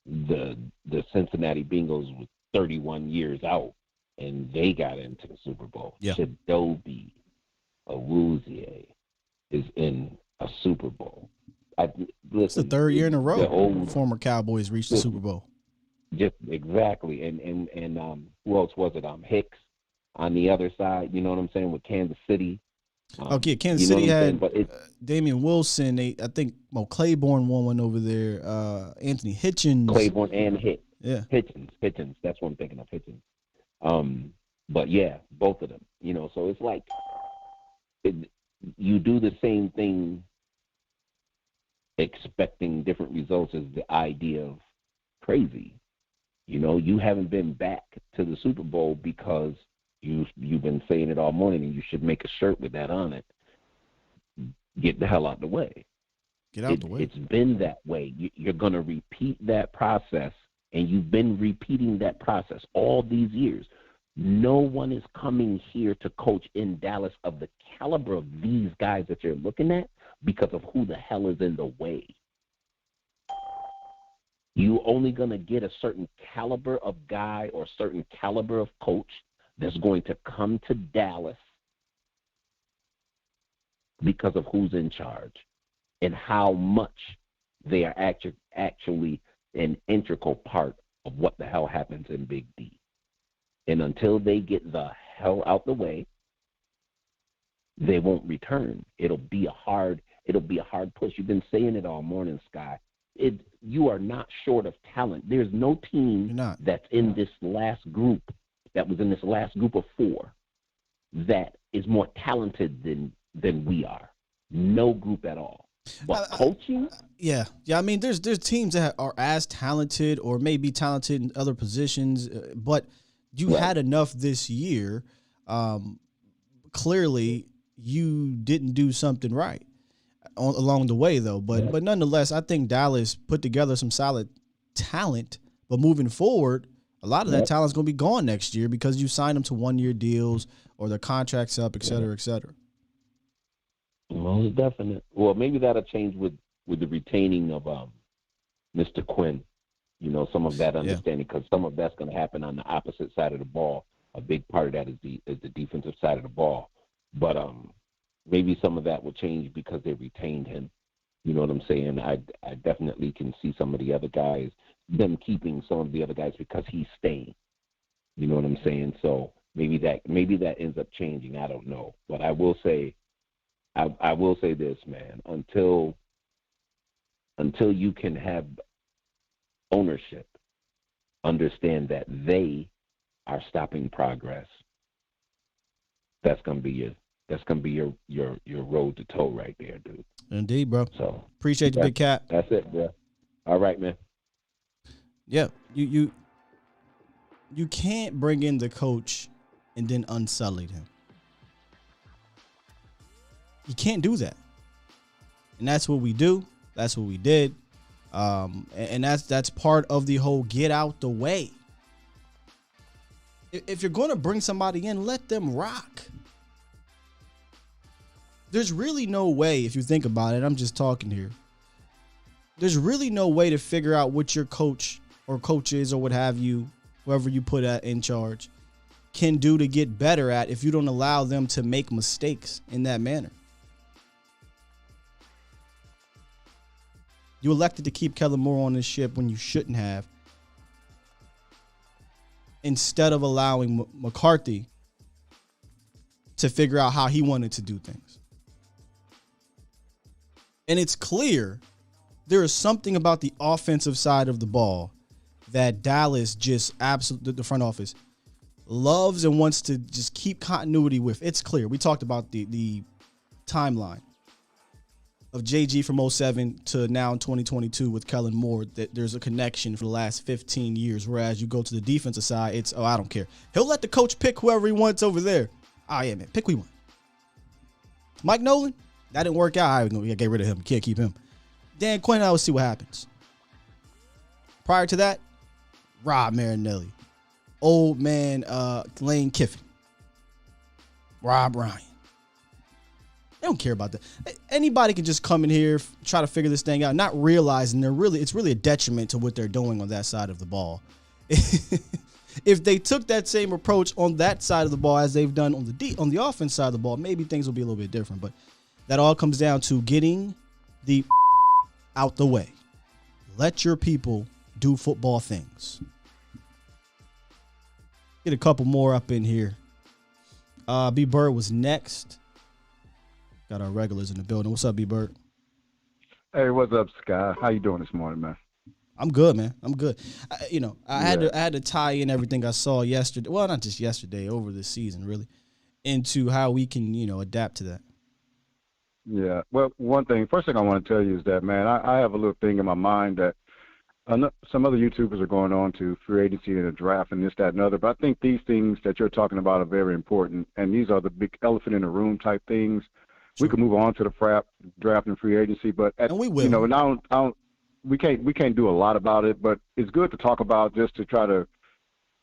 the Cincinnati Bengals were 31 years out and they got into the Super Bowl, Chidobe Awuzie is in a Super Bowl. It's the third year in a row former Cowboys reached the Super Bowl. Just exactly. And who else was it? Hicks on the other side, you know what I'm saying, with Kansas City. Kansas City had Damian Wilson. I think Claiborne won one over there. Anthony Hitchens. Claiborne and Hitchens. Hitchens. That's what I'm thinking of, Hitchens. But yeah, both of them. You know, so it's like you do the same thing expecting different results is the idea of crazy. You know, you haven't been back to the Super Bowl because you've been saying it all morning, and you should make a shirt with that on it. Get the hell out the way. Get out the way. It's been that way. You're going to repeat that process, and you've been repeating that process all these years. No one is coming here to coach in Dallas of the caliber of these guys that you're looking at because of who the hell is in the way. You're only going to get a certain caliber of guy or certain caliber of coach that's going to come to Dallas because of who's in charge and how much they are actually an integral part of what the hell happens in Big D. And until they get the hell out the way, they won't return. It'll be a hard push. You've been saying it all morning, Sky. You are not short of talent. There's no team that's in this last group, that was in this last group of four, that is more talented than we are. No group at all. But coaching? Yeah. I mean, there's teams that are as talented or maybe talented in other positions, but you had enough this year. Clearly, you didn't do something right along the way, though. But nonetheless, I think Dallas put together some solid talent. But moving forward, a lot of that talent's going to be gone next year because you signed them to one-year deals or their contracts up, et cetera, et cetera. Most definite. Well, maybe that'll change with the retaining of Mr. Quinn. You know, some of that understanding, because some of that's going to happen on the opposite side of the ball. A big part of that is the defensive side of the ball. But maybe some of that will change because they retained him. You know what I'm saying? I definitely can see some of the other guys, them keeping some of the other guys because he's staying. You know what I'm saying? So maybe that ends up changing. I don't know. But I will say this, man. Until you can have ownership, understand that they are stopping progress. That's gonna be your road to toe right there, dude. Indeed, bro. So appreciate you, Big Cat. That's it, bro. All right, man. Yeah, you can't bring in the coach and then unsully him. You can't do that, and that's what we do. That's what we did, and that's part of the whole get out the way. If you're going to bring somebody in, let them rock. There's really no way, if you think about it, I'm just talking here. There's really no way to figure out what your coach or coaches or what have you, whoever you put in charge, can do to get better at if you don't allow them to make mistakes in that manner. You elected to keep Kellen Moore on this ship when you shouldn't have, instead of allowing McCarthy to figure out how he wanted to do things. And it's clear there is something about the offensive side of the ball that Dallas just absolutely, the front office, loves and wants to just keep continuity with. It's clear. We talked about the timeline of JG from 07 to now in 2022 with Kellen Moore, that there's a connection for the last 15 years. Whereas you go to the defensive side, it's, I don't care. He'll let the coach pick whoever he wants over there. Oh, yeah, man. Pick who you want. Mike Nolan? That didn't work out. We gotta get rid of him. Can't keep him. Dan Quinn, I'll see what happens. Prior to that, Rob Marinelli. Old man Lane Kiffin. Rob Ryan. They don't care about that. Anybody can just come in here, try to figure this thing out, not realizing it's really a detriment to what they're doing on that side of the ball. If they took that same approach on that side of the ball as they've done on the offense side of the ball, maybe things will be a little bit different. But that all comes down to getting the out the way. Let your people do football things. Get a couple more up in here. B. Bird was next. Got our regulars in the building. What's up, B. Bird? Hey, what's up, Sky? How you doing this morning, man? I'm good, man. I'm good. I had to tie in everything I saw yesterday. Well, not just yesterday, over the season, really, into how we can, adapt to that. Yeah. Well, first thing I want to tell you is that, man, I have a little thing in my mind that some other YouTubers are going on to free agency and a draft and this, that, and other. But I think these things that you're talking about are very important, and these are the big elephant in the room type things. Sure. We can move on to the draft and free agency, but and we will. And we can't do a lot about it, but it's good to talk about just to try to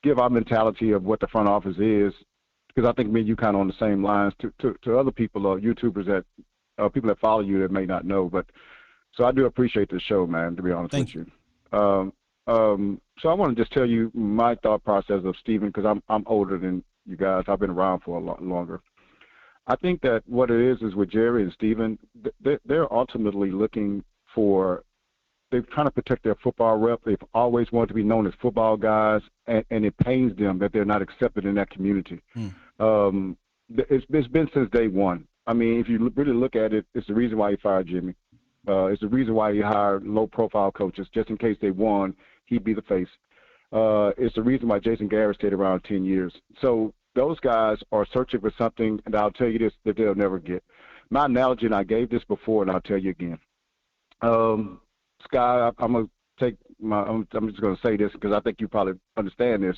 give our mentality of what the front office is, because I think me and you kind of on the same lines to other people or YouTubers that people that follow you that may not know. But so I do appreciate this show, man, to be honest with you. So I want to just tell you my thought process of Steven, because I'm older than you guys. I've been around for a lot longer. I think that what it is with Jerry and Steven, they're ultimately looking for, they're trying to protect their football rep. They've always wanted to be known as football guys, and it pains them that they're not accepted in that community. It's been since day one. I mean, if you really look at it, it's the reason why he fired Jimmy. It's the reason why he hired low-profile coaches, just in case they won, he'd be the face. It's the reason why Jason Garrett stayed around 10 years. So those guys are searching for something, and I'll tell you this, that they'll never get. My analogy, and I gave this before, and I'll tell you again. Sky, I'm just going to say this because I think you probably understand this.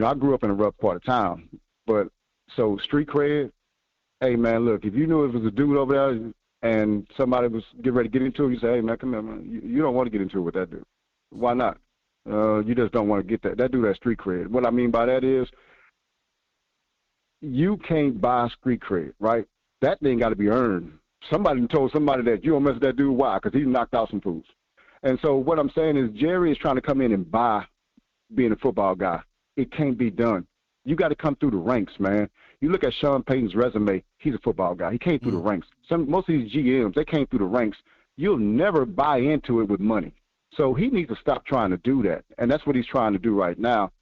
I grew up in a rough part of town, but so street cred, hey, man, look, if you knew it was a dude over there and somebody was getting ready to get into it, you say, hey, man, come here, man. You don't want to get into it with that dude. Why not? You just don't want to get that. That dude has street cred. What I mean by that is you can't buy street cred, right? That thing got to be earned. Somebody told somebody that you don't mess with that dude. Why? Because he knocked out some fools. And so what I'm saying is Jerry is trying to come in and buy being a football guy. It can't be done. You got to come through the ranks, man. You look at Sean Payton's resume, he's a football guy. He came through the ranks. Most of these GMs, they came through the ranks. You'll never buy into it with money. So he needs to stop trying to do that, and that's what he's trying to do right now.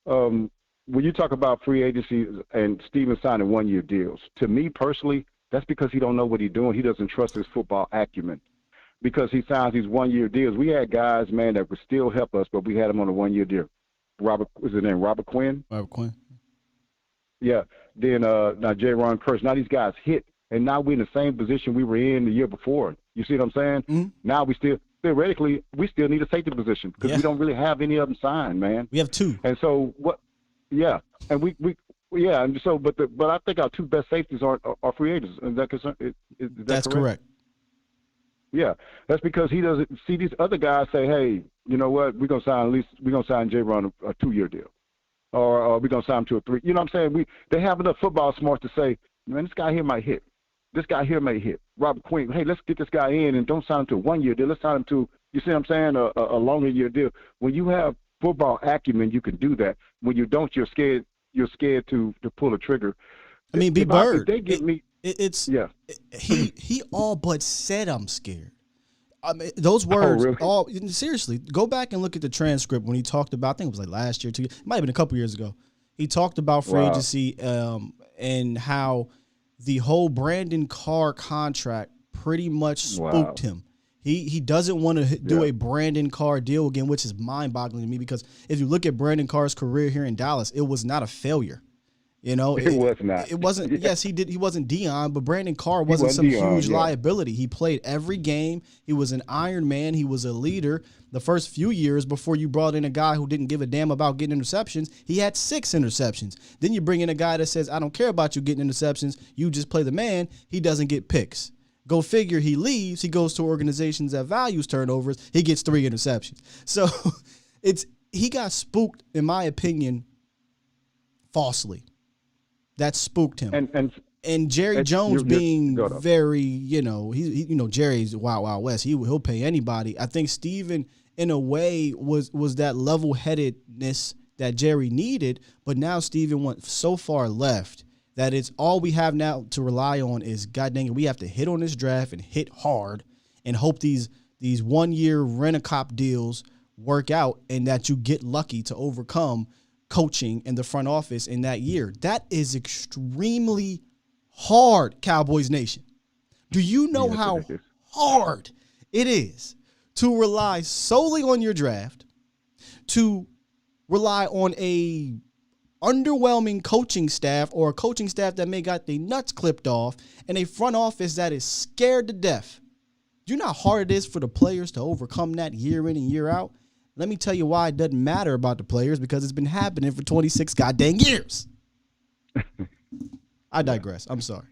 When you talk about free agency and Steven signing one-year deals, to me personally, that's because he don't know what he's doing. He doesn't trust his football acumen because he signs these one-year deals. We had guys, man, that would still help us, but we had them on a one-year deal. Robert Quinn? Robert Quinn. Yeah. Then now J-Ron Curse. Now these guys hit, and now we're in the same position we were in the year before. You see what I'm saying? Mm-hmm. Now we still, theoretically, we still need a safety position because we don't really have any of them signed, man. We have two. And so what? Yeah, and and so but I think our two best safeties are free agents. Is that That's correct? Yeah, that's because he doesn't see these other guys say, hey, you know what? We're gonna sign J-Ron a 2-year deal, or we're gonna sign him to a 3. You know what I'm saying? They have enough football smarts to say, man, this guy here might hit. This guy here may hit. Robert Quinn, hey, let's get this guy in and don't sign him to a 1-year deal. Let's sign him to You see what I'm saying? A longer year deal. When you have football acumen, you can do that. When you don't, you're scared. You're scared to pull a trigger. I mean, B. Bird. If they get me, he all but said I'm scared. I mean, those words. really? All seriously. Go back and look at the transcript when he talked about. I think it was like last year, it might have been a couple years ago. He talked about free agency and how the whole Brandon Carr contract pretty much spooked him. He doesn't want to do a Brandon Carr deal again, which is mind-boggling to me because if you look at Brandon Carr's career here in Dallas, it was not a failure. You know, it was not. It wasn't. Yes, he did. He wasn't Dion, but Brandon Carr wasn't some huge liability. He played every game. He was an Iron Man. He was a leader. The first few years before you brought in a guy who didn't give a damn about getting interceptions, he had 6 interceptions. Then you bring in a guy that says, "I don't care about you getting interceptions. You just play the man." He doesn't get picks. Go figure. He leaves. He goes to organizations that values turnovers. He gets 3 interceptions. So he got spooked, in my opinion, falsely. That spooked him. And Jerry Jones being very, Jerry's Wild Wild West. He'll pay anybody. I think Steven, in a way, was that level-headedness that Jerry needed, but now Steven went so far left that it's all we have now to rely on is, God dang it, we have to hit on this draft and hit hard and hope these 1-year rent-a-cop deals work out and that you get lucky to overcome coaching in the front office in that year. That is extremely hard, Cowboys Nation. Do you know how hard it is to rely solely on your draft, to rely on a underwhelming coaching staff or a coaching staff that may got their nuts clipped off and a front office that is scared to death? Do you know how hard it is for the players to overcome that year in and year out? Let me tell you why it doesn't matter about the players, because it's been happening for 26 goddamn years. I digress. I'm sorry.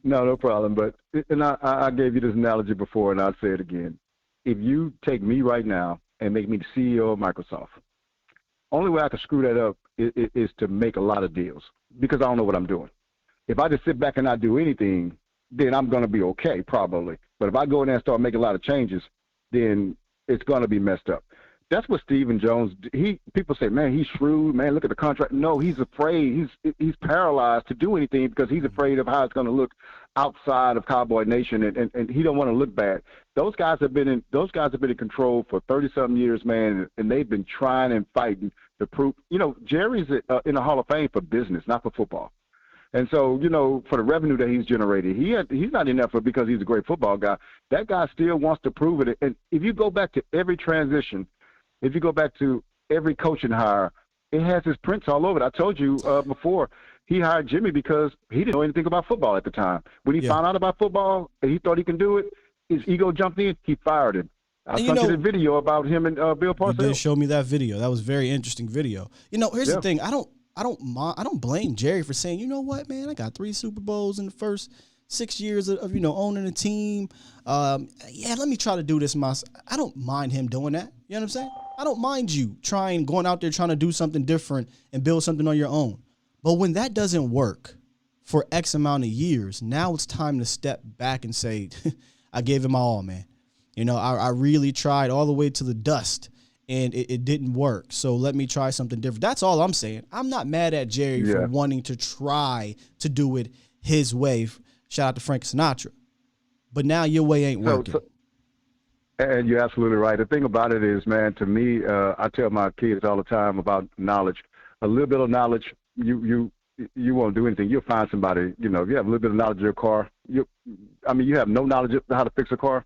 No problem. But I gave you this analogy before, and I'll say it again. If you take me right now and make me the CEO of Microsoft, only way I can screw that up is to make a lot of deals because I don't know what I'm doing. If I just sit back and not do anything, then I'm going to be okay, probably. But if I go in there and start making a lot of changes, then it's going to be messed up. That's what Stephen Jones, people say, man, he's shrewd, man, look at the contract. No, he's afraid. He's paralyzed to do anything because he's afraid of how it's going to look outside of Cowboy Nation, and he don't want to look bad. Those guys have been in control for 30-something years, man, and they've been trying and fighting to prove. Jerry's in the Hall of Fame for business, not for football. And so, for the revenue that he's generated, he's not in there because he's a great football guy. That guy still wants to prove it. And if you go back to every transition, if you go back to every coaching hire, it has his prints all over it. I told you before, he hired Jimmy because he didn't know anything about football at the time. When he found out about football and he thought he can do it, his ego jumped in, he fired him. I sent you the video about him and Bill Parcells. You did show me that video. That was a very interesting video. Here's the thing. I don't blame Jerry for saying, you know what, man, I got 3 Super Bowls in the first 6 years of owning a team. Let me try to do this myself. I don't mind him doing that. You know what I'm saying? I don't mind you going out there trying to do something different and build something on your own. But when that doesn't work for X amount of years, now it's time to step back and say, I gave it my all, man. I really tried all the way to the dust and it didn't work. So let me try something different. That's all I'm saying. I'm not mad at Jerry for wanting to try to do it his way. Shout out to Frank Sinatra. But now your way ain't working. And you're absolutely right. The thing about it is, man, to me, I tell my kids all the time about knowledge. A little bit of knowledge, you won't do anything. You'll find somebody, if you have a little bit of knowledge of your car, you have no knowledge of how to fix a car,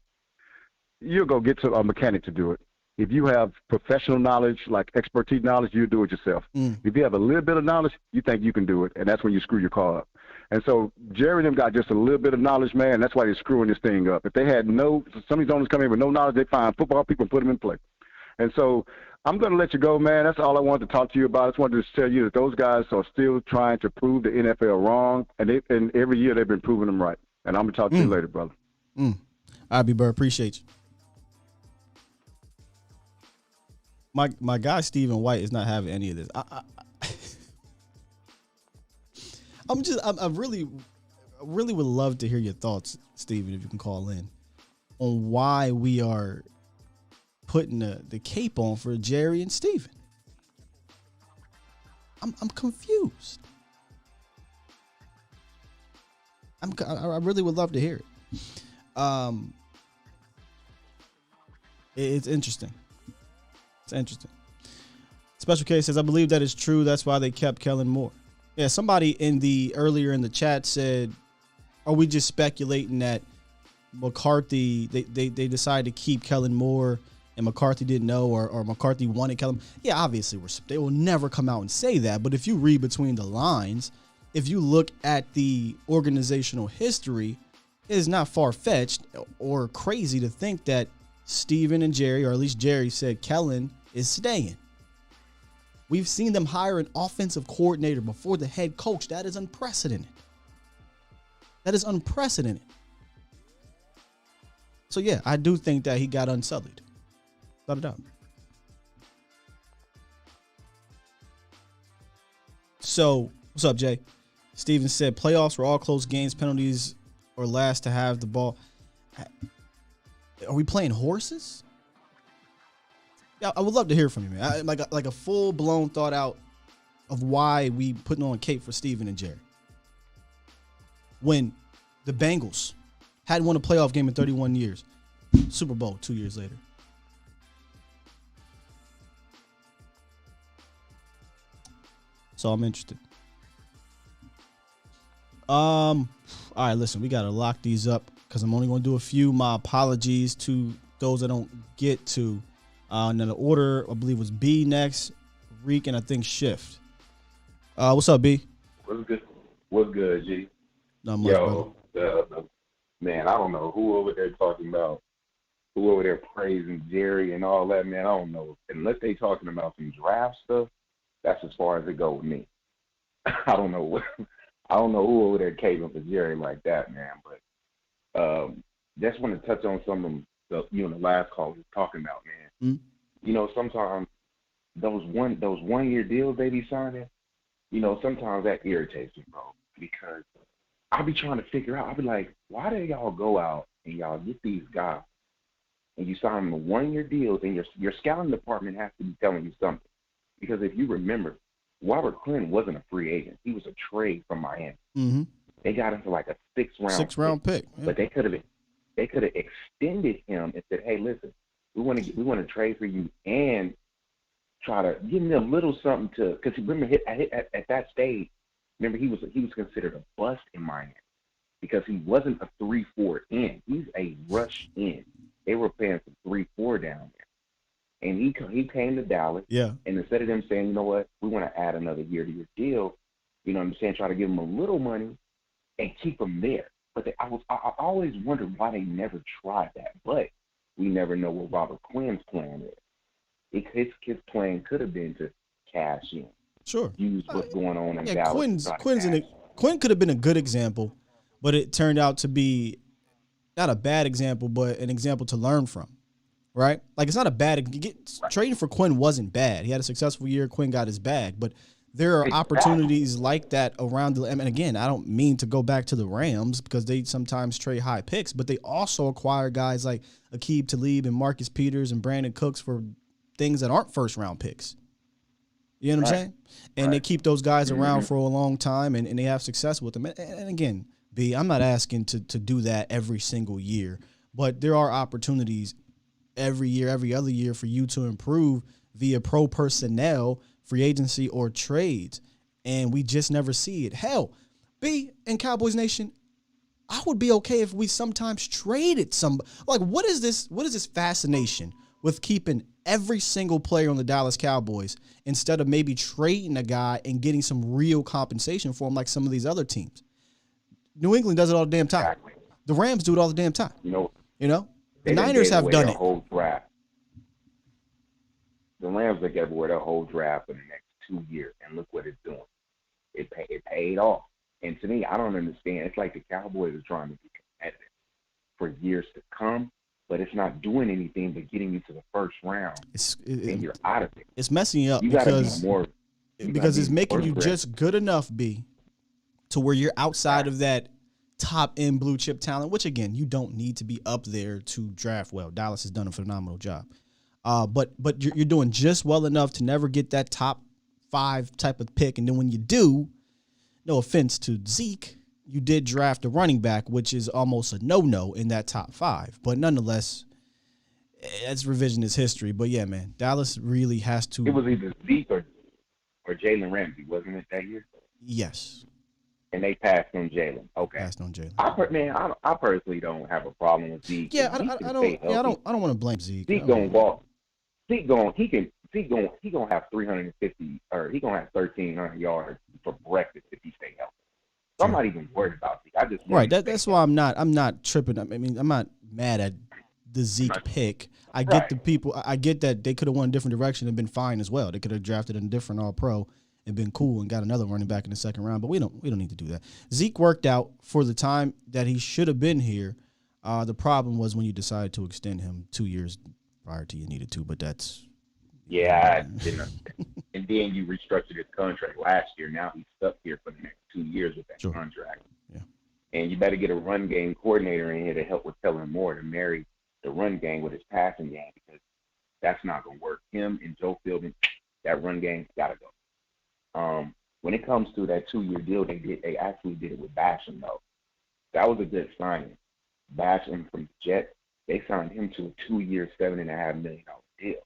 you'll go get a mechanic to do it. If you have professional knowledge, like expertise knowledge, you do it yourself. If you have a little bit of knowledge, you think you can do it, and that's when you screw your car up. And so Jerry and them got just a little bit of knowledge, man. That's why they're screwing this thing up. If they had some of these owners come in with no knowledge, they find football people and put them in play. And so I'm going to let you go, man. That's all I wanted to talk to you about. I just wanted to tell you that those guys are still trying to prove the NFL wrong, and every year they've been proving them right. And I'm going to talk to you later, brother. All right, B. Bird, appreciate you. My guy Stephen White is not having any of this. I really would love to hear your thoughts, Stephen, if you can call in, on why we are putting the cape on for Jerry and Steven. I'm confused. I really would love to hear it. It's interesting. It's interesting. Special K says, I believe that is true. That's why they kept Kellen Moore. Yeah, somebody earlier in the chat said, are we just speculating that McCarthy, they decided to keep Kellen Moore and McCarthy didn't know, or McCarthy wanted Kellen? Yeah, obviously they will never come out and say that. But if you read between the lines, if you look at the organizational history, it is not far-fetched or crazy to think that Steven and Jerry, or at least Jerry, said Kellen is staying. We've seen them hire an offensive coordinator before the head coach. That is unprecedented. That is unprecedented. So, yeah, I do think that he got unsullied. Without a doubt. So, what's up, Jay? Steven said, playoffs were all close games, penalties, or last to have the ball. Are we playing horses? Yeah, I would love to hear from you, man. Like a full-blown thought out of why we putting on cape for Steven and Jerry. When the Bengals hadn't won a playoff game in 31 years. Super Bowl 2 years later. So I'm interested. All right, listen, we got to lock these up because I'm only going to do a few. My apologies to those I don't get to. And then the order, I believe, was B next, Reek, and I think Shift. What's up, B? What's good? What's good, G? Not much, man, I don't know who over there talking about, who over there praising Jerry and all that, man. I don't know. Unless they talking about some draft stuff, that's as far as it go with me. I don't know who over there caving for Jerry like that, man. But just want to touch on some of the last call we was talking about, man. Mm-hmm. Sometimes those 1 year deals they be signing, sometimes that irritates me, bro, because I be trying to figure out. I be like, why do y'all go out and y'all get these guys and you sign them 1 year deals, and your scouting department has to be telling you something? Because if you remember, Robert Quinn wasn't a free agent; he was a trade from Miami. Mm-hmm. They got him for like a sixth round pick. Yeah. But they could have extended him and said, "Hey, listen, we want to trade for you and try to give him a little something to." Because remember, at that stage, remember he was considered a bust in Miami because he wasn't a 3-4 end. He's a rush end. They were paying for 3-4 down there, and he came to Dallas. Yeah. And instead of them saying, you know what, we want to add another year to your deal, you know what I'm saying, try to give him a little money and keep him there. But I always wondered why they never tried that. But we never know what Robert Quinn's plan is. His plan could have been to cash in. Sure. Use what's going on in Dallas. Quinn could have been a good example, but it turned out to be not a bad example, but an example to learn from. Right? Like, it's not a bad trading for Quinn wasn't bad. He had a successful year. Quinn got his bag, but there are opportunities like that around the. And again, I don't mean to go back to the Rams because they sometimes trade high picks, but they also acquire guys like Aqib Talib and Marcus Peters and Brandon Cooks for things that aren't first round picks. You know what I'm saying? And they keep those guys around for a long time, and they have success with them. And again, B, I'm not asking to do that every single year, but there are opportunities every year, every other year for you to improve via pro personnel, free agency, or trades. And we just never see it. Hell, B, in Cowboys Nation, I would be okay if we sometimes traded somebody. Like, what is this fascination with keeping every single player on the Dallas Cowboys instead of maybe trading a guy and getting some real compensation for him like some of these other teams? New England does it all the damn time. Exactly. The Rams do it all the damn time. You know? The Niners have done it. Whole draft. The Rams have gave away their whole draft in the next 2 years, and look what it's doing. It paid off. And to me, I don't understand. It's like the Cowboys are trying to be competitive for years to come, but it's not doing anything but getting you to the first round, and you're out of it. It's messing you up because it's making you just good enough, B, to where you're outside of that top end blue chip talent, which again, you don't need to be up there to draft well. Dallas has done a phenomenal job. But you're doing just well enough to never get that top 5 type of pick. And then when you do, no offense to Zeke, you did draft a running back, which is almost a no-no in that top 5. But nonetheless, that's revisionist history. But yeah, man, Dallas really has to. It was either Zeke or Jalen Ramsey, wasn't it, that year? Yes. And they passed on Jalen. Okay. Passed on Jalen. I personally don't have a problem with Zeke. Yeah, I don't want to blame Zeke. Zeke gonna walk. Zeke gonna have 350 or he gonna have 1,300 yards for breakfast if he stay healthy. So I'm not even worried about Zeke. I just That's why I'm not tripping. I mean, I'm not mad at the Zeke pick. I get the people. I get that they could have won a different direction and been fine as well. They could have drafted a different All-Pro and been cool and got another running back in the second round. But we don't need to do that. Zeke worked out for the time that he should have been here. The problem was when you decided to extend him 2 years prior to you needed to. But that's and then you restructured his contract last year. Now he's stuck here for the next 2 years with that contract. Yeah. And you better get a run game coordinator in here to help with Kellen Moore to marry the run game with his passing game, because that's not going to work. Him and Joe Philbin, that run game's got to go. When it comes to that 2-year deal, they actually did it with Basham, though. That was a good signing. Basham from the Jets, they signed him to a 2-year, $7.5 million deal.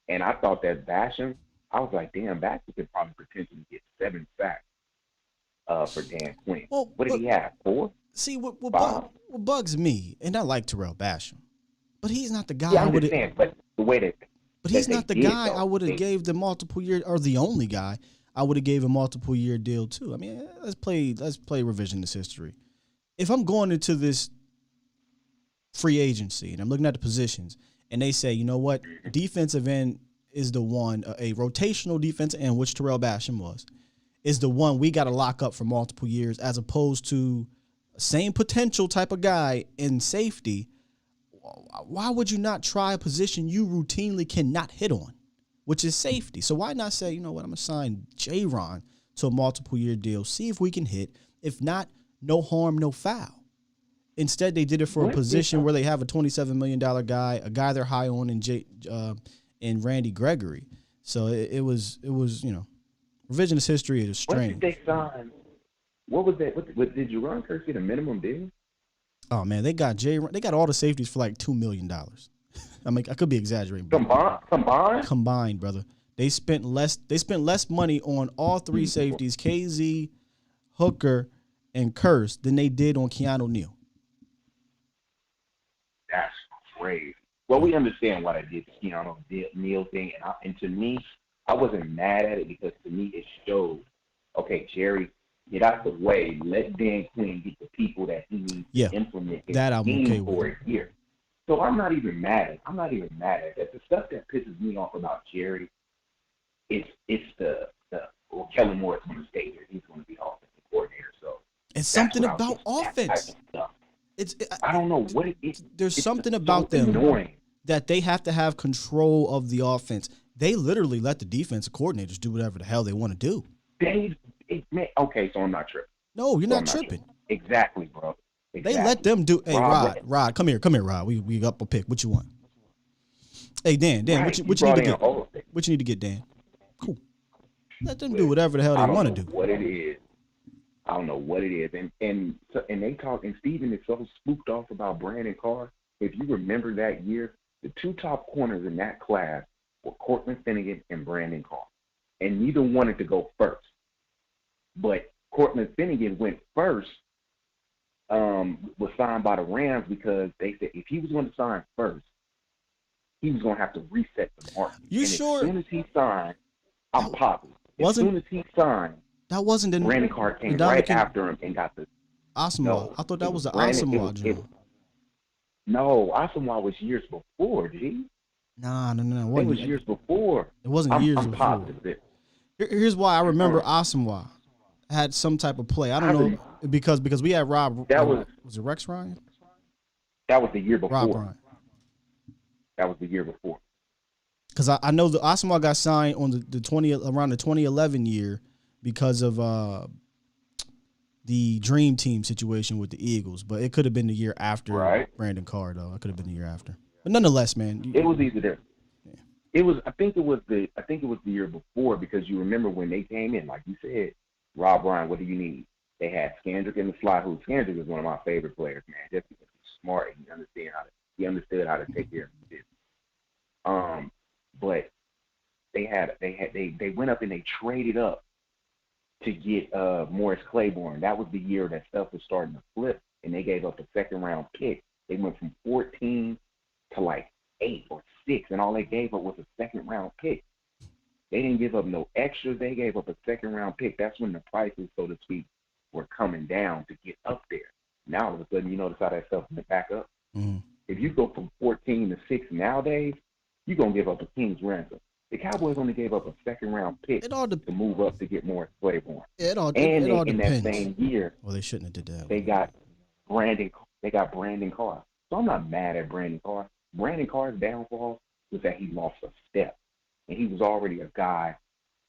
And I thought that Basham, I was like, damn, Basham could probably potentially get 7 sacks for Dan Quinn. Well, what did he have, 4? See, what bugs me, and I like Terrell Basham, but he's not the guy. Yeah, I'm just saying, but the way that. But he's not the guy I would have gave the multiple year, or the only guy I would have gave a multiple year deal to. I mean, let's play revisionist history. If I'm going into this free agency and I'm looking at the positions, and they say, you know what, defensive end is the one, a rotational defensive end, which Terrell Basham was, is the one we got to lock up for multiple years, as opposed to same potential type of guy in safety. Why would you not try a position you routinely cannot hit on, which is safety? So why not say, you know what, I'm going to sign J-Ron to a multiple year deal, see if we can hit. If not, no harm, no foul. Instead, they did it for a position where they have a $27 million guy, a guy they're high on in Randy Gregory. So it was revisionist history is strange. What did they sign? What was that? What did Jerron Kearse get a minimum deal? Oh man, they got all the safeties for like $2 million. I mean, I could be exaggerating. Combined, brother. They spent less money on all 3 safeties, KZ, Hooker, and Kearse, than they did on Keanu Neal. That's crazy. Well, we understand why they did the Keanu Neal thing, and to me, I wasn't mad at it, because to me it showed, okay, Jerry, get out the way. Let Dan Quinn get the people that he needs to implement his team for a year. So I'm not even mad at that. The stuff that pisses me off about Jerry, it's the Kellen Moore is going to stay here. He's going to be offensive coordinator. So it's something about offense. I don't know what it is. There's something about them that they have to have control of the offense. They literally let the defensive coordinators do whatever the hell they want to do. Okay, so I'm not tripping. No, you're not tripping. Exactly, bro. Exactly. They let them do. Hey, Rod, come here, Rod. We up a pick. What you want? Hey, Dan, what you need to get? What you need to get, Dan? Cool. Let them do whatever the hell they want to do. What it is, I don't know what it is, and they talk. And Steven is so spooked off about Brandon Carr. If you remember that year, the 2 top corners in that class were Cortland Finnegan and Brandon Carr, and neither wanted to go first. But Cortland Finnegan went first, was signed by the Rams, because they said if he was going to sign first, he was going to have to reset the market. Sure? As soon as he signed, I'm positive. As soon as he signed, that wasn't in Brandon Carr came right after him and got the Asamoah. No, I thought that was the Asamoah job. No, Asamoah was years before, G. No. It was years before. It wasn't years I'm before. Positive. Here's why I remember Asamoah had some type of play. I don't know, because we had Rob. That was it Rex Ryan? That was the year before. Rob Ryan. That was the year before. Because I know the Asamoah got signed on around the 2011 year because of the Dream Team situation with the Eagles, but it could have been the year after Brandon Carr, though. It could have been the year after. But nonetheless, man. It was either there. It was. I think it was the year before, because you remember when they came in, like you said, Rob Ryan. What do you need? They had Skandrick in the slot. Who Skandrick is one of my favorite players, man. Just because he's smart and he understood how to take care of his business. But they went up and they traded up to get Morris Claiborne. That was the year that stuff was starting to flip, and they gave up a second round pick. They went from 14 to like 8 or 6, and all they gave up was a second round pick. They didn't give up no extras. They gave up a second round pick. That's when the prices, so to speak, were coming down to get up there. Now all of a sudden, you notice how that stuff went back up. Mm. If you go from 14 to 6 nowadays, you're gonna give up a king's ransom. The Cowboys only gave up a second round pick to move up to get Morris Claiborne. It all in depends. That same year, well, they shouldn't have did that. They got Brandon Carr. So I'm not mad at Brandon Carr. Brandon Carr's downfall was that he lost a step, and he was already a guy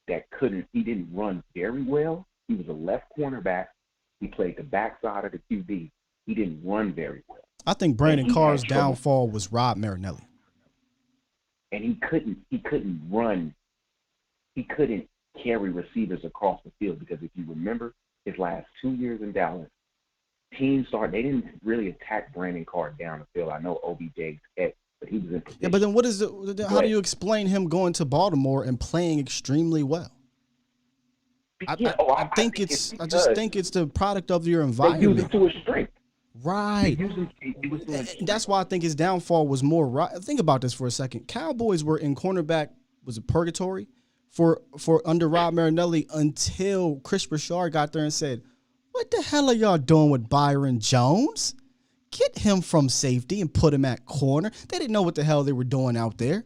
that he didn't run very well. He was a left cornerback. He played the backside of the QB. He didn't run very well. I think Brandon Carr's downfall was Rob Marinelli. And he couldn't run. He couldn't carry receivers across the field, because if you remember his last 2 years in Dallas, they didn't really attack Brandon Carr down the field. I know OBJ hit, but he was in position. Yeah, but then how do you explain him going to Baltimore and playing extremely well? I just think it's the product of your environment. They use it to his strength. Right. That's why I think his downfall was more right. Think about this for a second. Cowboys were in cornerback, was it purgatory for under Rob Marinelli until Chris Broussard got there and said, "What the hell are y'all doing with Byron Jones? Get him from safety and put him at corner." They didn't know what the hell they were doing out there.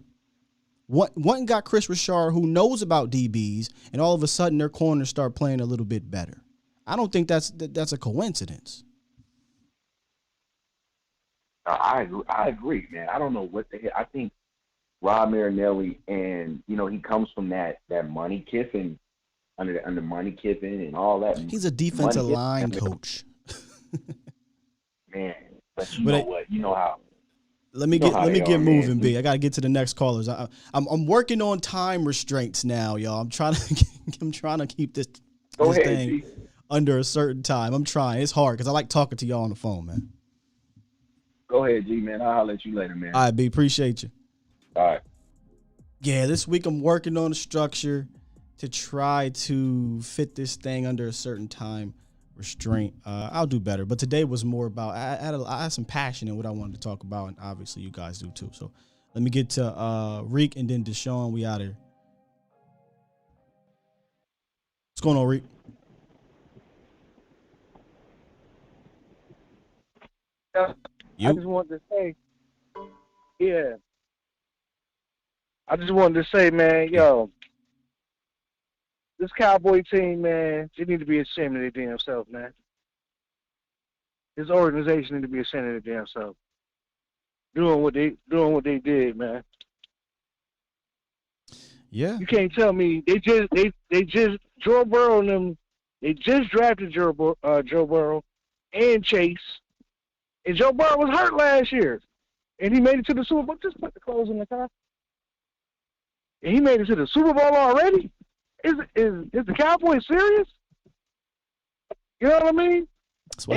One got Chris Broussard, who knows about DBs, and all of a sudden their corners start playing a little bit better. I don't think that's a coincidence. I agree, man. I don't know what the hell. I think Rob Marinelli, and he comes from that Money Kiffin, under Money Kiffin and all that. He's a defensive line coach. Man, but you know what? You know how. Let me get moving, B. I gotta get to the next callers. I'm working on time restraints now, y'all. I'm trying to keep this thing under a certain time. I'm trying. It's hard because I like talking to y'all on the phone, man. Go ahead, G, man. I'll let you later, man. All right, B. Appreciate you. All right. Yeah, this week I'm working on a structure to try to fit this thing under a certain time restraint. I'll do better. But today was more about, I had some passion in what I wanted to talk about, and obviously you guys do too. So let me get to Reek and then Deshaun. We out here. What's going on, Reek? I just wanted to say, I just wanted to say, man, this Cowboy team, man, they need to be ashamed of their damn self, man. This organization need to be ashamed of their damn self. Doing what they did, man. Yeah. You can't tell me they just Joe Burrow and them. They just drafted Joe Burrow and Chase. And Joe Burrow was hurt last year, and he made it to the Super Bowl. Just put the clothes in the car. And he made it to the Super Bowl already. Is the Cowboys serious? You know what I mean? That's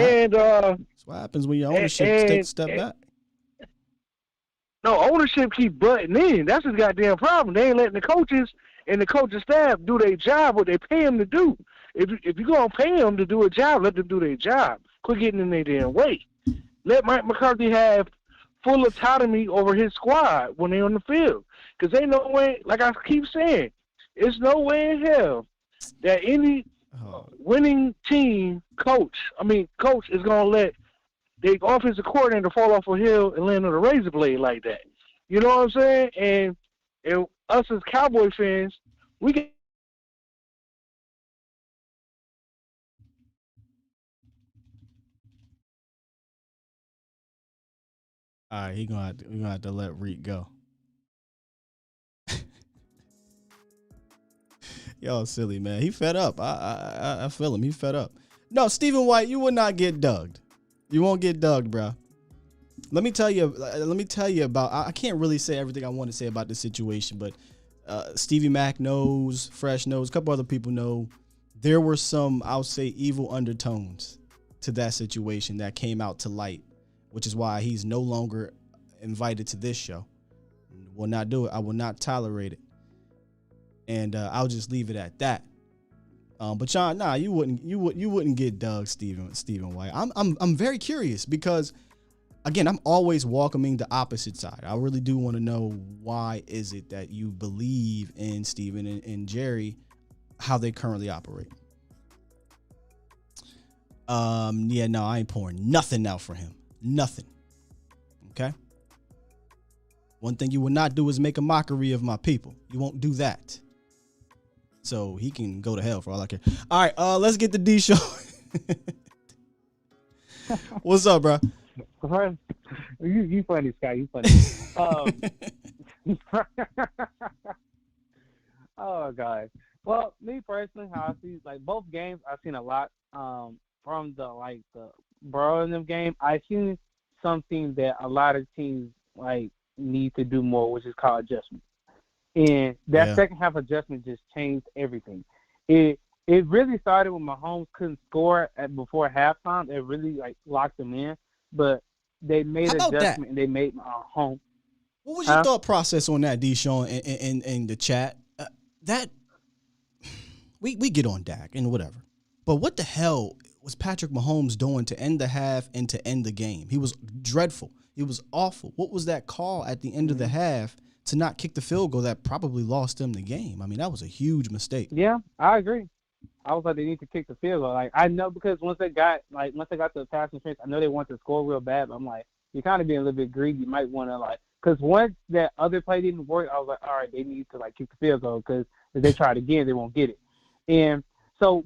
what happens when your ownership step back. No, ownership keep butting in. That's his goddamn problem. They ain't letting the coaches and the coaching staff do their job, what they pay them to do. If you're going to pay them to do a job, let them do their job. Quit getting in their damn way. Let Mike McCarthy have full autonomy over his squad when they're on the field. Because ain't no way, like I keep saying, it's no way in hell that any winning team coach is going to let the offensive coordinator fall off a hill and land on a razor blade like that. You know what I'm saying? And us as Cowboy fans, we can. All right, we're gonna have to let Reek go. Y'all silly, man. He fed up. I feel him. He fed up. No, Stephen White, you will not get dugged. You won't get dugged, bro. Let me tell you about. I can't really say everything I want to say about this situation, but Stevie Mack knows, Fresh knows, a couple other people know. There were some, I'll say, evil undertones to that situation that came out to light, which is why he's no longer invited to this show. Will not do it. I will not tolerate it, and I'll just leave it at that. But Sean, nah, you wouldn't get Doug Stephen White. I'm very curious because, again, I'm always welcoming the opposite side. I really do want to know why is it that you believe in Stephen and Jerry, how they currently operate. Yeah, no, I ain't pouring nothing out for him. Nothing. Okay. One thing you will not do is make a mockery of my people. You won't do that. So he can go to hell for all I care. All right, let's get the D show. What's up, bro? You funny, Scott. You funny. Oh God. Well, me personally, how I see like both games, I've seen a lot. From the Burrow in them game, I've seen something that a lot of teams need to do more, which is called adjustment. And that second half adjustment just changed everything. It really started when Mahomes couldn't score before halftime. It really locked them in, but they made an adjustment and they made Mahomes. What was your thought process on that, Deshaun, in the chat? That we get on Dak and whatever, but what the hell was Patrick Mahomes doing to end the half and to end the game? He was dreadful. He was awful. What was that call at the end of the half to not kick the field goal that probably lost them the game? I mean, that was a huge mistake. Yeah, I agree. I was like, they need to kick the field goal. I know because once they got to the passing interference, I know they want to score real bad. But I'm like, you're kind of being a little bit greedy. You might want to because once that other play didn't work, I was like, all right, they need to kick the field goal because if they try it again, they won't get it. And so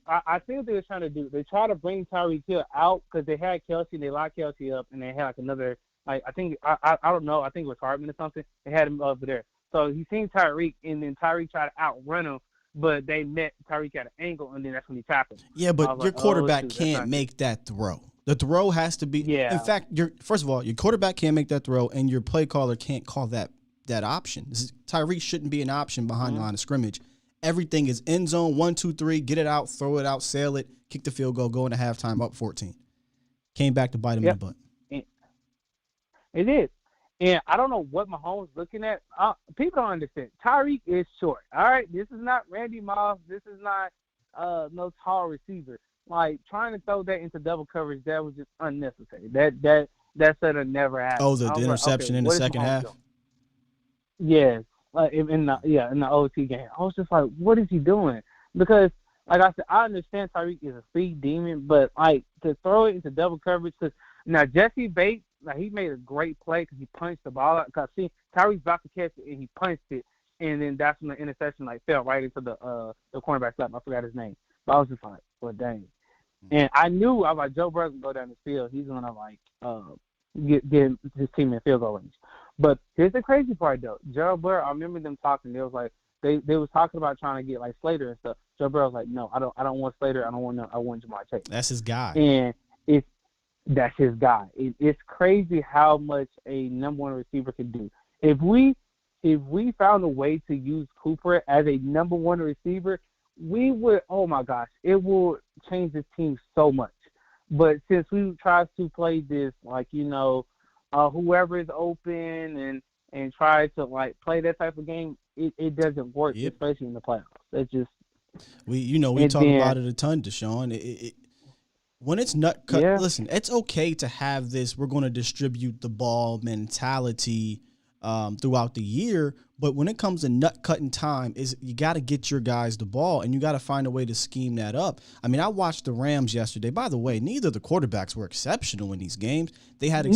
I think what they were trying to do, they tried to bring Tyreek Hill out because they had Kelsey, they locked Kelsey up, and they had another. I think I don't know. I think it was Hardman or something. They had him over there. So he seen Tyreek, and then Tyreek tried to outrun him, but they met Tyreek at an angle, and then that's when he tapped him. Yeah, but your quarterback can't make that throw. The throw has to be. Yeah. In fact, first of all, your quarterback can't make that throw, and your play caller can't call that option. Tyreek shouldn't be an option behind the line of scrimmage. Everything is end zone, 1, 2, 3, get it out, throw it out, sail it, kick the field goal, go into halftime up 14. Came back to bite him in the butt. It is. And I don't know what Mahomes looking at. People don't understand. Tyreek is short. All right? This is not Randy Moss. This is not no tall receiver. Trying to throw that into double coverage, that was just unnecessary. That should have never happened. Oh, the interception in the second half? Doing? Yes. In the OT game. I was just like, what is he doing? Because, like I said, I understand Tyreek is a speed demon, but, to throw it into double coverage. Now, Jesse Bates, he made a great play because he punched the ball out. Because, see, Tyreek's about to catch it, and he punched it, and then that's when the interception, fell right into the cornerback's lap. I forgot his name. But I was just like, well, dang. And I knew, I was like, Joe Burrow can go down the field. He's going to, get his team in field goal range. But here's the crazy part, though. Joe Burrow, I remember them talking. They was like, they was talking about trying to get, Slater and stuff. Joe Burrow was like, no, I don't want Slater. I want Jamar Chase. That's his guy. And that's his guy. It's crazy how much a number one receiver can do. If we found a way to use Cooper as a number one receiver, we would. Oh my gosh, it will change the team so much. But since we try to play this whoever is open and try to play that type of game, it doesn't work, especially in the playoffs. It's just we talk about it a ton, Deshaun. When it's nut cut, listen, it's okay to have this, we're going to distribute the ball mentality throughout the year. But when it comes to nut cutting time, you got to get your guys the ball, and you got to find a way to scheme that up. I mean, I watched the Rams yesterday. By the way, neither of the quarterbacks were exceptional in these games. They had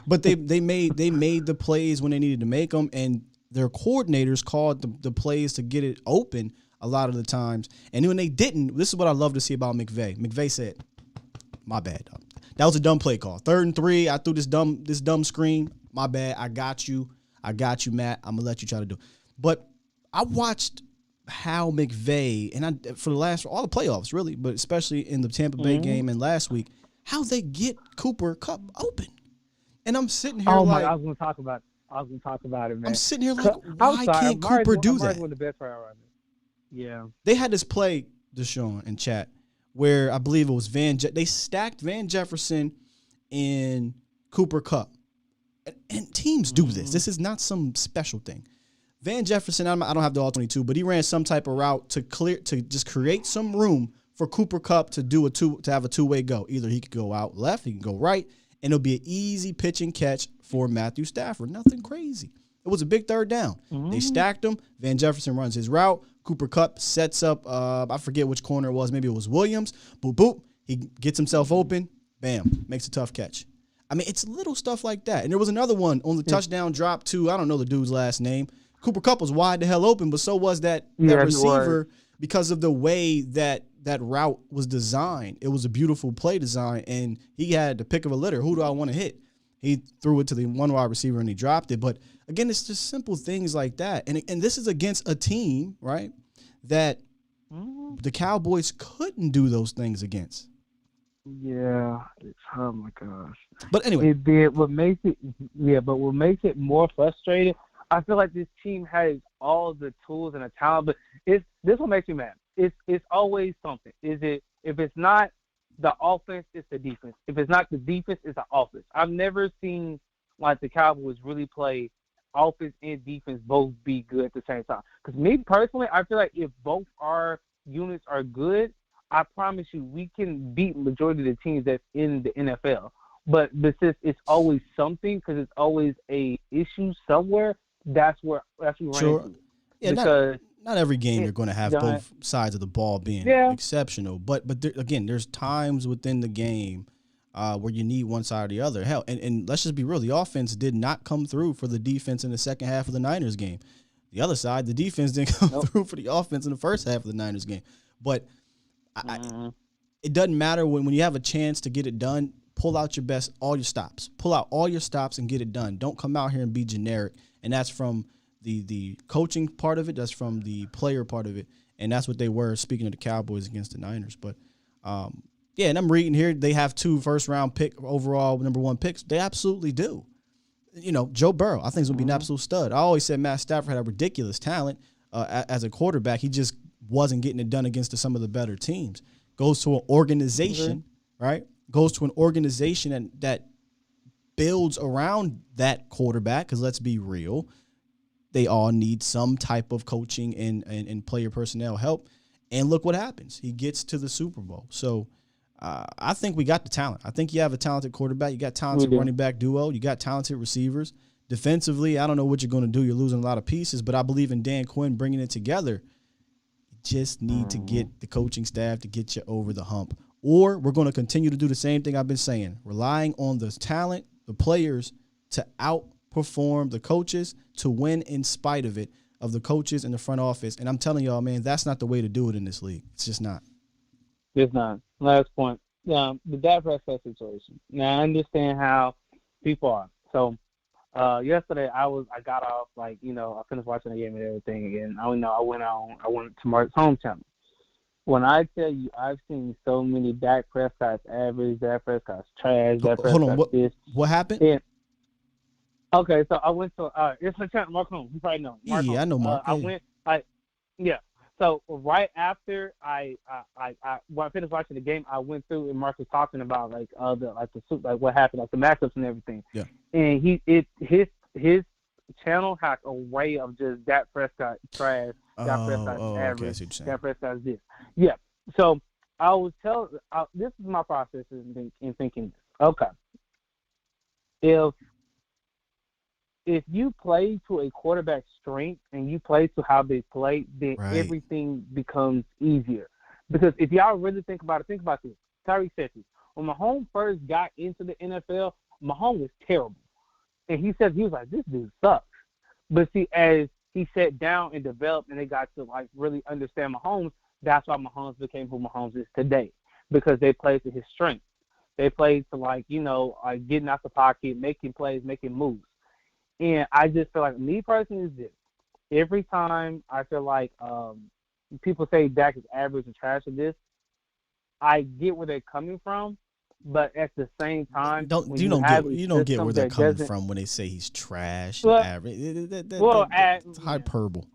but they made the plays when they needed to make them, and their coordinators called the plays to get it open a lot of the times. And when they didn't, this is what I love to see about McVay. McVay said, my bad. That was a dumb play call. 3rd and 3, I threw this dumb screen. My bad. I got you, Matt. I'm going to let you try to do it. But I watched how McVay, and for all the playoffs, really, but especially in the Tampa Bay game and last week, how they get Cooper Kupp open. And I'm sitting here Oh like, my! I was gonna talk about it, man. I'm sitting here like, I'm why sorry. can't Cooper do Amari's that? one of the best right around there. Yeah. They had this play, Deshaun, in chat, where I believe it was they stacked Van Jefferson and Cooper Kupp. And teams do this. This is not some special thing. Van Jefferson, I don't have the all 22, but he ran some type of route to just create some room for Cooper Kupp to have a two-way go. Either he could go out left, he can go right, and it'll be an easy pitch and catch for Matthew Stafford. Nothing crazy. It was a big third down. They stacked him. Van Jefferson runs his route. Cooper Kupp sets up, I forget which corner it was. Maybe it was Williams. Boop, boop. He gets himself open. Bam. Makes a tough catch. I mean, it's little stuff like that. And there was another one on the touchdown drop to, I don't know the dude's last name. Cooper Kupp was wide the hell open, but so was that receiver because of the way that route was designed. It was a beautiful play design, and he had the pick of a litter. Who do I want to hit? He threw it to the one wide receiver, and he dropped it. But, again, it's just simple things like that. And this is against a team, right, that the Cowboys couldn't do those things against. Yeah, oh my gosh. But anyway, what makes it more frustrating, I feel like this team has all the tools and the talent, but this what makes me mad. It's always something. If it's not the offense, it's the defense. If it's not the defense, it's the offense. I've never seen like the Cowboys really play offense and defense both be good at the same time. Because me personally, I feel like if both our units are good, I promise you, we can beat majority of the teams that's in the NFL. But since it's always something, because it's always a issue somewhere, that's where we run into. Yeah, because not every game you're going to have both sides of the ball being exceptional. But again, there's times within the game where you need one side or the other. Hell, and let's just be real, the offense did not come through for the defense in the second half of the Niners game. The other side, the defense didn't come through for the offense in the first half of the Niners game. But it doesn't matter when you have a chance to get it done. Pull out your best, all your stops. Pull out all your stops and get it done. Don't come out here and be generic. And that's from the coaching part of it. That's from the player part of it. And that's what they were, speaking of the Cowboys against the Niners. But, and I'm reading here, they have 2 first-round overall number 1 picks. They absolutely do. You know, Joe Burrow, I think, is going to be an absolute stud. I always said Matt Stafford had a ridiculous talent as a quarterback. He just wasn't getting it done against some of the better teams. Goes to an organization, right? Goes to an organization that builds around that quarterback, because let's be real, they all need some type of coaching and player personnel help. And look what happens. He gets to the Super Bowl. So I think we got the talent. I think you have a talented quarterback. You got talented running back duo. You got talented receivers. Defensively, I don't know what you're going to do. You're losing a lot of pieces, but I believe in Dan Quinn bringing it together. You just need to get the coaching staff to get you over the hump. Or we're going to continue to do the same thing I've been saying, relying on the talent, the players, to outperform the coaches, to win in spite of it, of the coaches in the front office. And I'm telling y'all, man, that's not the way to do it in this league. It's just not. It's not. Last point. The Dak Prescott situation. Now, I understand how people are. So, yesterday I got off, I finished watching the game and everything again. I went to Mark's home channel. When I tell you, I've seen so many Dak Prescott's average, Dak Prescott's trash, Dak Prescott's this. What happened? And, okay, so I went to it's the channel, Mark Holmes. You probably know. Mark Holmes. I know Mark. So right after when I finished watching the game, I went through and Mark was talking about what happened, the matchups and everything. Yeah. And his channel has a way of just Dak Prescott trash, Dak Prescott average, Dak Prescott this. Yeah. So I was this is my process in thinking. Okay. If you play to a quarterback's strength and you play to how they play, then everything becomes easier. Because if y'all really think about this. Tyreek said this. When Mahomes first got into the NFL, Mahomes was terrible. And he was like, this dude sucks. But see, as he sat down and developed and they got to really understand Mahomes, that's why Mahomes became who Mahomes is today. Because they played to his strength. They played to getting out the pocket, making plays, making moves. And I just feel like, me personally, is this. Every time I feel like people say Dak is average and trash or this, I get where they're coming from, But at the same time, you don't get where they're coming from when they say he's trash and average. It's hyperbole.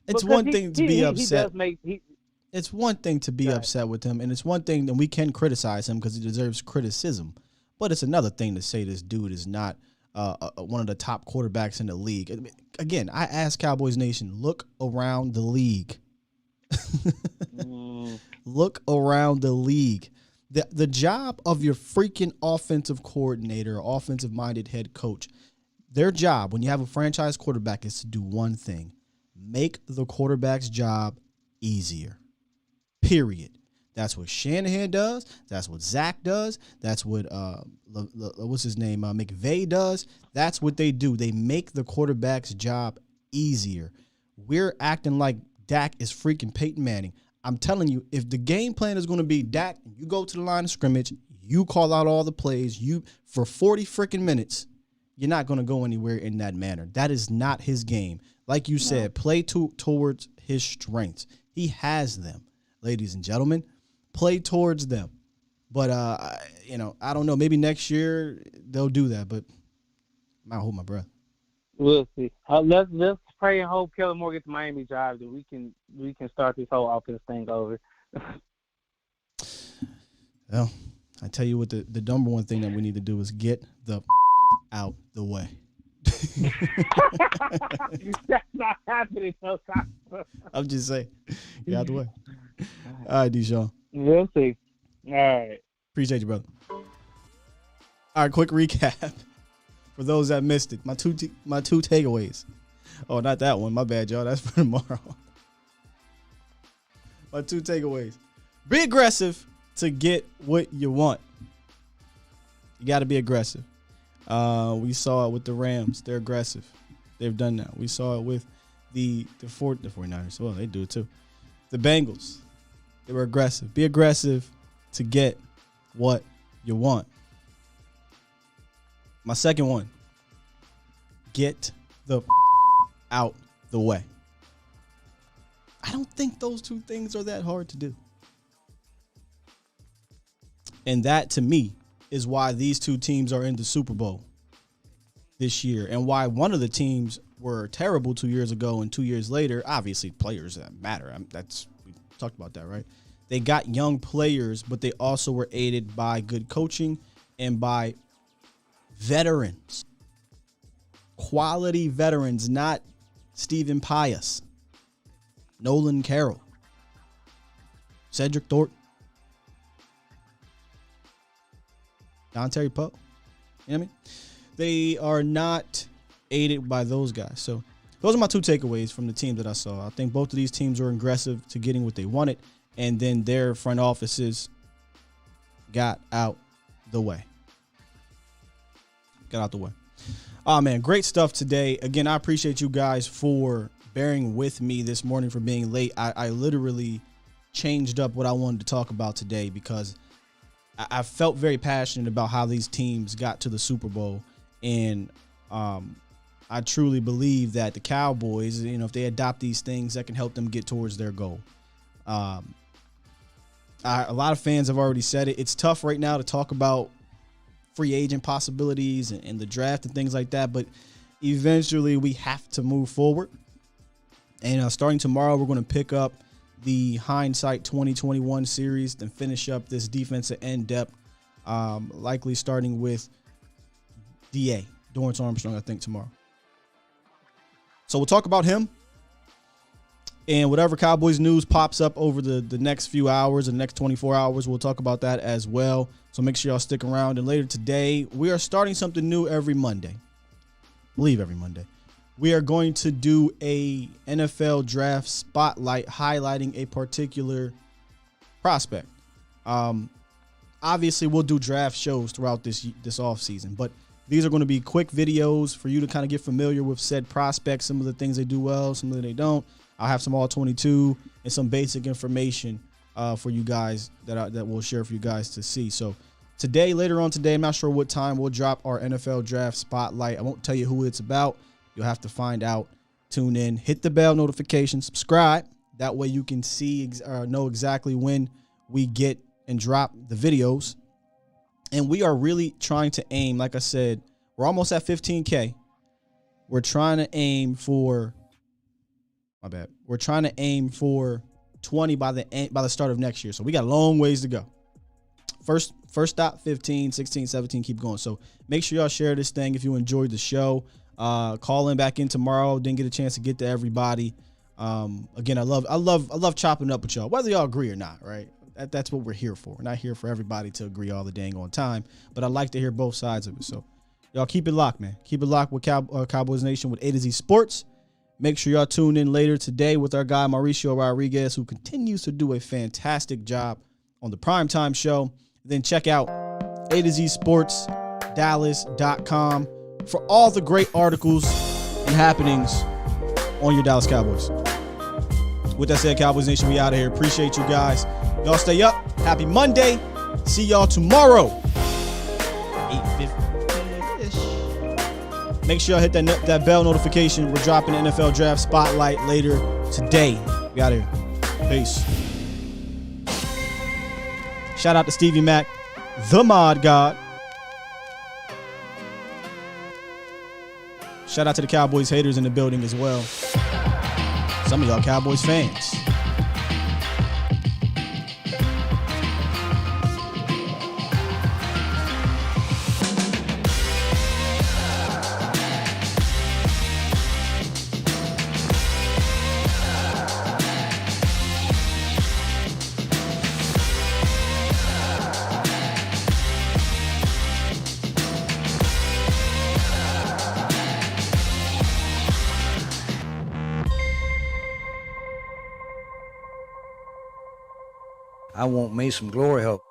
It's one thing to be upset. It's one thing to be upset with him, and it's one thing that we can criticize him because he deserves criticism. But it's another thing to say this dude is not one of the top quarterbacks in the league. Again, I ask Cowboys Nation, look around the league. Look around the league. The job of your freaking offensive coordinator, offensive-minded head coach, their job when you have a franchise quarterback is to do one thing: make the quarterback's job easier. Period. That's what Shanahan does. That's what Zach does. That's what McVay does. That's what they do. They make the quarterback's job easier. We're acting like Dak is freaking Peyton Manning. I'm telling you, if the game plan is going to be Dak, you go to the line of scrimmage, you call out all the plays, for 40 freaking minutes, you're not going to go anywhere in that manner. That is not his game. Like you said, play towards his strengths. He has them, ladies and gentlemen. Play towards them. But, I don't know. Maybe next year they'll do that, but I might hold my breath. We'll see. Let's pray and hope Kellen Moore gets the Miami job that we can start this whole offense thing over. Well, I tell you what, the number one thing that we need to do is get the out the way. That's not happening no time. I'm just saying. Get out the way. All right, Deshaun. We'll see. All right. Appreciate you, brother. All right, quick recap. For those that missed it, my two takeaways. Oh, not that one. My bad, y'all. That's for tomorrow. My two takeaways. Be aggressive to get what you want. You got to be aggressive. We saw it with the Rams. They're aggressive. They've done that. We saw it with the 49ers. Well, they do it too. The Bengals. They were aggressive. Be aggressive to get what you want. My second one. Get the out the way. I don't think those two things are that hard to do. And that, to me, is why these two teams are in the Super Bowl this year, and why one of the teams were terrible 2 years ago and 2 years later. Obviously, players that matter. We talked about that, right? They got young players, but they also were aided by good coaching and by veterans. Quality veterans, not Stephen Pius, Nolan Carroll, Cedric Thornton, Don Terry Poe. You know what I mean? They are not aided by those guys. So those are my two takeaways from the team that I saw. I think both of these teams were aggressive to getting what they wanted, and then their front offices got out the way. Got out the way. Oh, man, great stuff today. Again, I appreciate you guys for bearing with me this morning for being late. I literally changed up what I wanted to talk about today because I felt very passionate about how these teams got to the Super Bowl. And I truly believe that the Cowboys, if they adopt these things, that can help them get towards their goal. A lot of fans have already said it. It's tough right now to talk about free agent possibilities and the draft and things like that, but eventually we have to move forward. And starting tomorrow, we're going to pick up the Hindsight 2021 series and finish up this defensive end depth, likely starting with DA, Dorrance Armstrong, I think, tomorrow. So we'll talk about him and whatever Cowboys news pops up over the next few hours and next 24 hours. We'll talk about that as well. So make sure y'all stick around. And later today, we are starting something new every Monday. I believe every Monday. We are going to do a NFL draft spotlight highlighting a particular prospect. Obviously, we'll do draft shows throughout this offseason, but these are going to be quick videos for you to kind of get familiar with said prospects, some of the things they do well, some of them they don't. I'll have some all-22 and some basic information for you guys that we'll share for you guys to see. So later on today, I'm not sure what time we'll drop our NFL draft spotlight. I won't tell you who it's about. You'll have to find out. Tune in, hit the bell notification, subscribe. That way you can see or know exactly when we get and drop the videos. And we are really trying to aim, like I said, we're almost at 15K. We're trying to aim for, my bad. We're trying to aim for 20 by the start of next year. So we got a long ways to go. First stop, 15, 16, 17, keep going. So make sure y'all share this thing if you enjoyed the show. Call in back in tomorrow. Didn't get a chance to get to everybody. Again, I love chopping up with y'all, whether y'all agree or not, right? That's what we're here for. We're not here for everybody to agree all the dang on time, but I like to hear both sides of it. So y'all keep it locked, man. Keep it locked with Cowboys Nation with A to Z Sports. Make sure y'all tune in later today with our guy Mauricio Rodriguez, who continues to do a fantastic job on the Primetime Show. Then check out A to Z Sports Dallas.com for all the great articles and happenings on your Dallas Cowboys. With that said, Cowboys Nation, we out of here. Appreciate you guys. Y'all stay up. Happy Monday. See y'all tomorrow. 8:50-ish. Make sure y'all hit that bell notification. We're dropping the NFL Draft Spotlight later today. We out of here. Peace. Shout out to Stevie Mac, the Mod God. Shout out to the Cowboys haters in the building as well. Some of y'all Cowboys fans. I want me some glory hole.